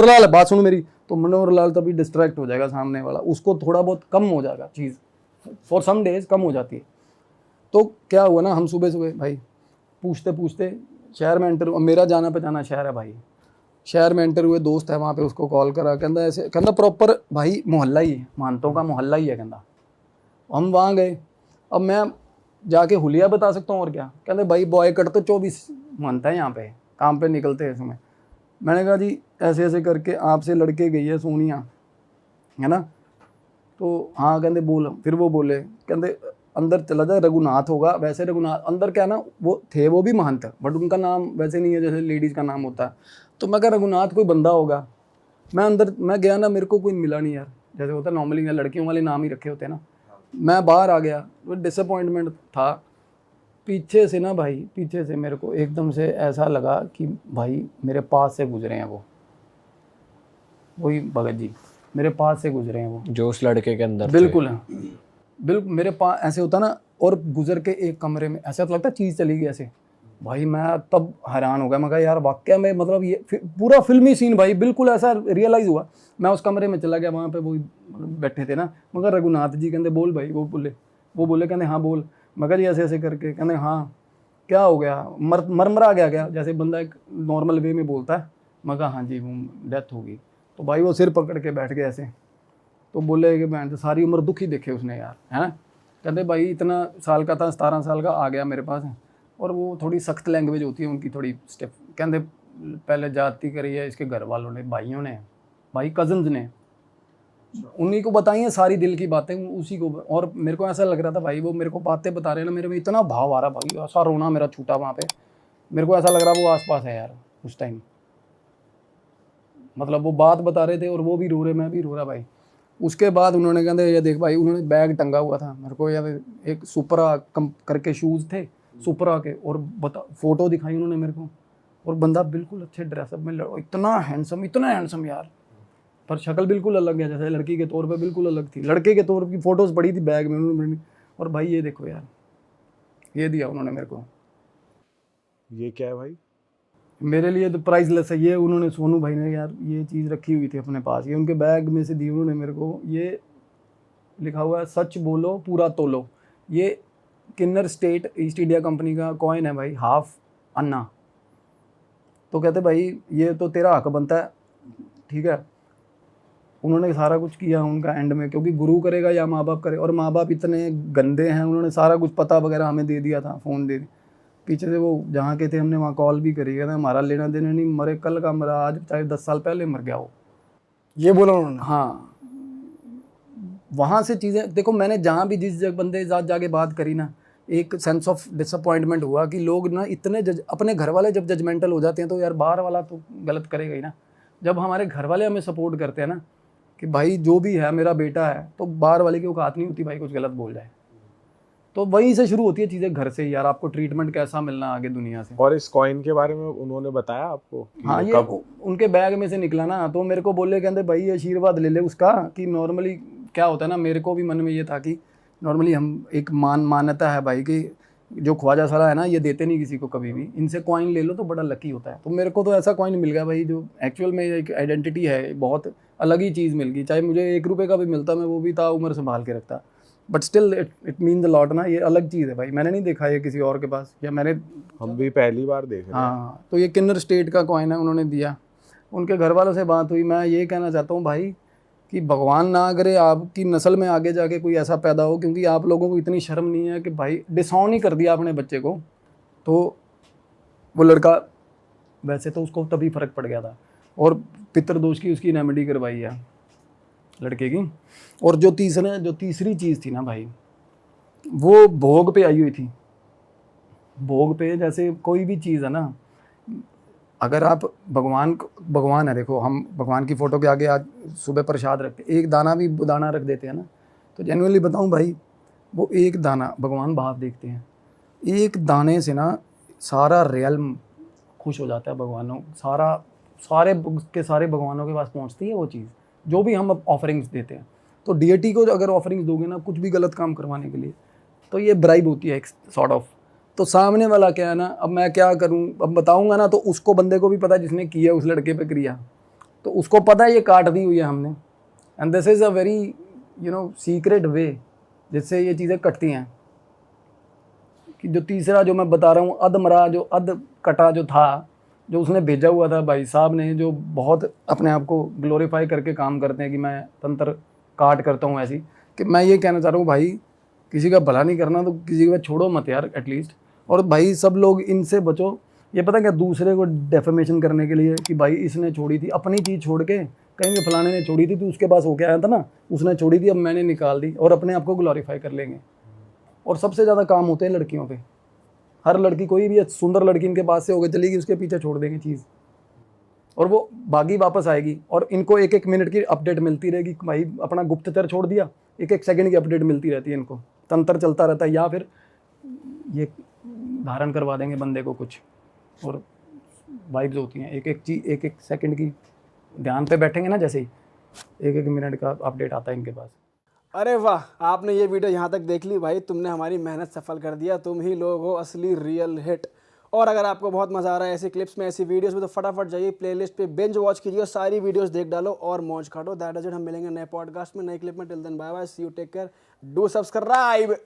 लाल बात सुनो मेरी, तो मनोहर लाल तभी डिस्ट्रैक्ट हो जाएगा सामने वाला, उसको थोड़ा बहुत कम हो जाएगा चीज़, फॉर सम डेज कम हो जाती है। तो क्या हुआ ना, हम सुबह सुबह भाई पूछते पूछते शहर में एंटर, मेरा जाना पहचाना शहर है भाई, शहर में एंटर हुए, दोस्त है वहाँ पे, उसको कॉल करा, कहता ऐसे, कहता प्रॉपर भाई मोहल्ला ही है, मानतों का मोहल्ला ही है, कहता। हम वहाँ गए, अब मैं जाके हुलिया बता सकता हूँ और क्या। कहते भाई बॉय कट तो 24 मानता है यहाँ पे, काम पे निकलते हैं इसमें। मैंने कहा जी ऐसे ऐसे करके आपसे लड़के गई है सोनिया, है ना, तो हाँ कहते बोल। फिर वो बोले, कहते अंदर चला जाए, रघुनाथ होगा। वैसे रघुनाथ अंदर क्या ना, वो थे वो भी महंत, बट उनका नाम वैसे नहीं है जैसे लेडीज़ का नाम होता है। तो मैं कहा रघुनाथ कोई बंदा होगा। मैं गया ना, मेरे को कोई मिला नहीं यार, जैसे होता है नॉर्मली लड़कियों वाले नाम ही रखे होते हैं ना। मैं बाहर आ गया, वो डिसअपॉइंटमेंट था। पीछे से ना भाई, पीछे से मेरे को एकदम से ऐसा लगा कि भाई मेरे पास से गुजरे हैं वही भगत जी मेरे पास से गुजरे हैं वो, जो उस लड़के के अंदर बिल्कुल। बिल्कुल मेरे पास ऐसे होता ना, और गुजर के एक कमरे में ऐसा तो लगता चीज़ चली गई ऐसे। भाई मैं तब हैरान हो गया, मैं कहा यार वाकई में मतलब ये पूरा फिल्मी सीन भाई, बिल्कुल ऐसा रियलाइज़ हुआ। मैं उस कमरे में चला गया, वहाँ पे वो बैठे थे ना, मगर रघुनाथ जी कहते बोल भाई, वो बोले कहते हाँ बोल। मगर जी ऐसे ऐसे करके कहते हाँ क्या हो गया, मरमरा गया क्या, जैसे बंदा एक नॉर्मल वे में बोलता है। मैं कहा हाँ जी वो डेथ होगी। तो भाई वो सिर पकड़ के बैठ गए ऐसे। तो बोले कि बहन सारी उम्र दुख ही देखे उसने यार, है। कहते भाई इतना साल का था, 17 साल का, आ गया मेरे पास। और वो थोड़ी सख्त लैंग्वेज होती है उनकी, थोड़ी स्टेप। कहते पहले जाति करी है इसके घर वालों ने, भाइयों ने, भाई कजन्स ने, उन्हीं को बताई हैं सारी दिल की बातें उसी को। और मेरे को ऐसा लग रहा था भाई वो मेरे को बातें बता रहे हैं ना, मेरे में इतना भाव आ रहा भाई, ऐसा रोना मेरा छूटा वहाँ पे। मेरे को ऐसा लग रहा वो आसपास है यार उस टाइम। मतलब वो बात बता रहे थे और वो भी रो रहे, मैं भी रो रहा भाई। उसके बाद उन्होंने कहते ये देख भाई, उन्होंने बैग टंगा हुआ था मेरे को यार, एक सुपरा कम करके शूज़ थे सुपरा के, और फोटो दिखाई उन्होंने मेरे को। और बंदा बिल्कुल अच्छे ड्रेसअप में, इतना हैंडसम यार, पर शक्ल बिल्कुल अलग है, जैसे लड़की के तौर पे बिल्कुल अलग थी। लड़के के तौर की फ़ोटोज़ पड़ी थी बैग में उन्होंने। और भाई ये देखो यार, ये दिया उन्होंने मेरे को। ये क्या है भाई? मेरे लिए तो प्राइसलेस है ये। उन्होंने, सोनू भाई ने यार ये चीज़ रखी हुई थी अपने पास, ये उनके बैग में से दी उन्होंने मेरे को। ये लिखा हुआ है सच बोलो पूरा तोलो। ये किन्नर स्टेट ईस्ट इंडिया कंपनी का कॉइन है भाई, हाफ अन्ना। तो कहते भाई ये तो तेरा हक बनता है, ठीक है। उन्होंने सारा कुछ किया उनका एंड में, क्योंकि गुरु करेगा या माँ बाप करे, और माँ बाप इतने गंदे हैं, उन्होंने सारा कुछ पता वगैरह हमें दे दिया था, फ़ोन दे दिया। पीछे से वो जहाँ के थे हमने वहाँ कॉल भी करी, कहते हमारा लेना देना नहीं, मरे कल का मरा आज, चाहे 10 साल पहले मर गया हो। ये बोला उन्होंने? हाँ, वहाँ से चीज़ें देखो, मैंने जहाँ भी जिस बंदे के साथ जाके बात करी ना, एक सेंस ऑफ डिसअपॉइंटमेंट हुआ कि लोग ना इतने अपने घर वाले जब जजमेंटल हो जाते हैं तो यार बाहर वाला तो गलत करेगा ही ना। जब हमारे घर वाले हमें सपोर्ट करते हैं ना कि भाई जो भी है मेरा बेटा है, तो बाहर वाले की औकात नहीं होती भाई कुछ गलत बोल जाए। तो वहीं से शुरू होती है चीज़ें, घर से ही यार, आपको ट्रीटमेंट कैसा मिलना आगे दुनिया से। और इस कॉइन के बारे में उन्होंने बताया आपको कि हाँ, ये उनके बैग में से निकला ना, तो मेरे को बोले कहते भाई ये आशीर्वाद ले ले उसका। कि नॉर्मली क्या होता है ना, मेरे को भी मन में ये था कि नॉर्मली हम एक मान्यता है भाई कि जो ख्वाजा साला है ना, ये देते नहीं किसी को कभी भी, इनसे कॉइन ले लो तो बड़ा लकी होता है। तो मेरे को तो ऐसा कॉइन मिल गया भाई, जो एक्चुअल में एक आइडेंटिटी है, बहुत अलग ही चीज़ मिल गई। चाहे मुझे 1 रुपये का भी मिलता, मैं वो भी ताउम्र संभाल के रखता, but still it means a lot ना। ये अलग चीज़ है भाई, मैंने नहीं देखा ये किसी और के पास, या मैंने, हम भी पहली बार देख रहे हैं। हाँ। तो ये किन्नर स्टेट का कॉइन है, उन्होंने दिया। उनके घर वालों से बात हुई। मैं ये कहना चाहता हूँ भाई कि भगवान ना करे आपकी नस्ल में आगे जाके कोई ऐसा पैदा हो, क्योंकि आप लोगों को इतनी शर्म नहीं है कि भाई डिसऑन ही कर दिया अपने बच्चे को। तो वो लड़का, वैसे तो उसको तभी फ़र्क पड़ गया था, और पितृदोष की उसकी रेमेडी करवाई है लड़के की। और जो तीसरी चीज़ थी ना भाई, वो भोग पे आई हुई थी। भोग पे जैसे कोई भी चीज़ है ना, अगर आप भगवान है, देखो हम भगवान की फ़ोटो के आगे आज सुबह प्रसाद रखते, एक दाना भी दाना रख देते हैं ना, तो जेन्युइनली बताऊं भाई, वो एक दाना भगवान भाव देखते हैं। एक दाने से ना सारा रियल्म खुश हो जाता है। भगवानों सारे भगवानों के पास पहुंचती है वो चीज़, जो भी हम ऑफरिंग्स देते हैं। तो डीएटी को अगर ऑफरिंग्स दोगे ना कुछ भी गलत काम करवाने के लिए, तो ये ब्राइब होती है एक सॉर्ट ऑफ। तो सामने वाला क्या है ना, अब मैं क्या करूं, अब बताऊंगा ना तो उसको, बंदे को भी पता है जिसने किया उस लड़के पे क्रिया, तो उसको पता है ये काट दी हुई है हमने। And this is a very secret वे जिससे ये चीज़ें कटती हैं। कि जो तीसरा जो मैं बता रहा हूँ, अधमरा, जो अध कटा जो था, जो उसने भेजा हुआ था भाई साहब ने, जो बहुत अपने आप को ग्लोरीफाई करके काम करते हैं कि मैं तंत्र काट करता हूँ ऐसी, कि मैं ये कहना चाह रहा हूँ भाई, किसी का भला नहीं करना तो किसी का छोड़ो मत यार एटलीस्ट। और भाई सब लोग इनसे बचो। ये पता क्या, दूसरे को डेफेमेशन करने के लिए कि भाई इसने छोड़ी थी, अपनी चीज़ छोड़ के कहेंगे फलाने ने छोड़ी थी, तो उसके पास होके आया था ना, उसने छोड़ी थी, अब मैंने निकाल दी, और अपने आप को ग्लोरीफाई कर लेंगे। और सबसे ज़्यादा काम होते हैं लड़कियों पे। हर लड़की, कोई भी सुंदर लड़की इनके पास से होकर चलेगी, उसके पीछे छोड़ देंगे चीज़, और वो बागी वापस आएगी। और इनको 1-1 मिनट की अपडेट मिलती रहेगी, भाई अपना गुप्तचर छोड़ दिया, 1-1 सेकंड की अपडेट मिलती रहती है इनको, तंत्र चलता रहता है। या फिर ये धारण करवा देंगे बंदे को कुछ, और वाइब्स होती हैं 1-1 चीज़, 1-1 सेकंड की, ध्यान पे बैठेंगे ना, जैसे ही 1-1 मिनट का अपडेट आता है इनके पास। अरे वाह, आपने ये वीडियो यहाँ तक देख ली भाई, तुमने हमारी मेहनत सफल कर दिया। तुम ही लोग हो असली रियल हिट। और अगर आपको बहुत मजा आ रहा है ऐसी क्लिप्स में, ऐसी वीडियोस में, तो फटाफट जाइए प्लेलिस्ट पे बिंज वॉच कीजिए, सारी वीडियोस देख डालो और मौज काटो। That is it. हम मिलेंगे नए पॉडकास्ट में, नए क्लिप में। Till then bye bye, see you, take care, do subscribe.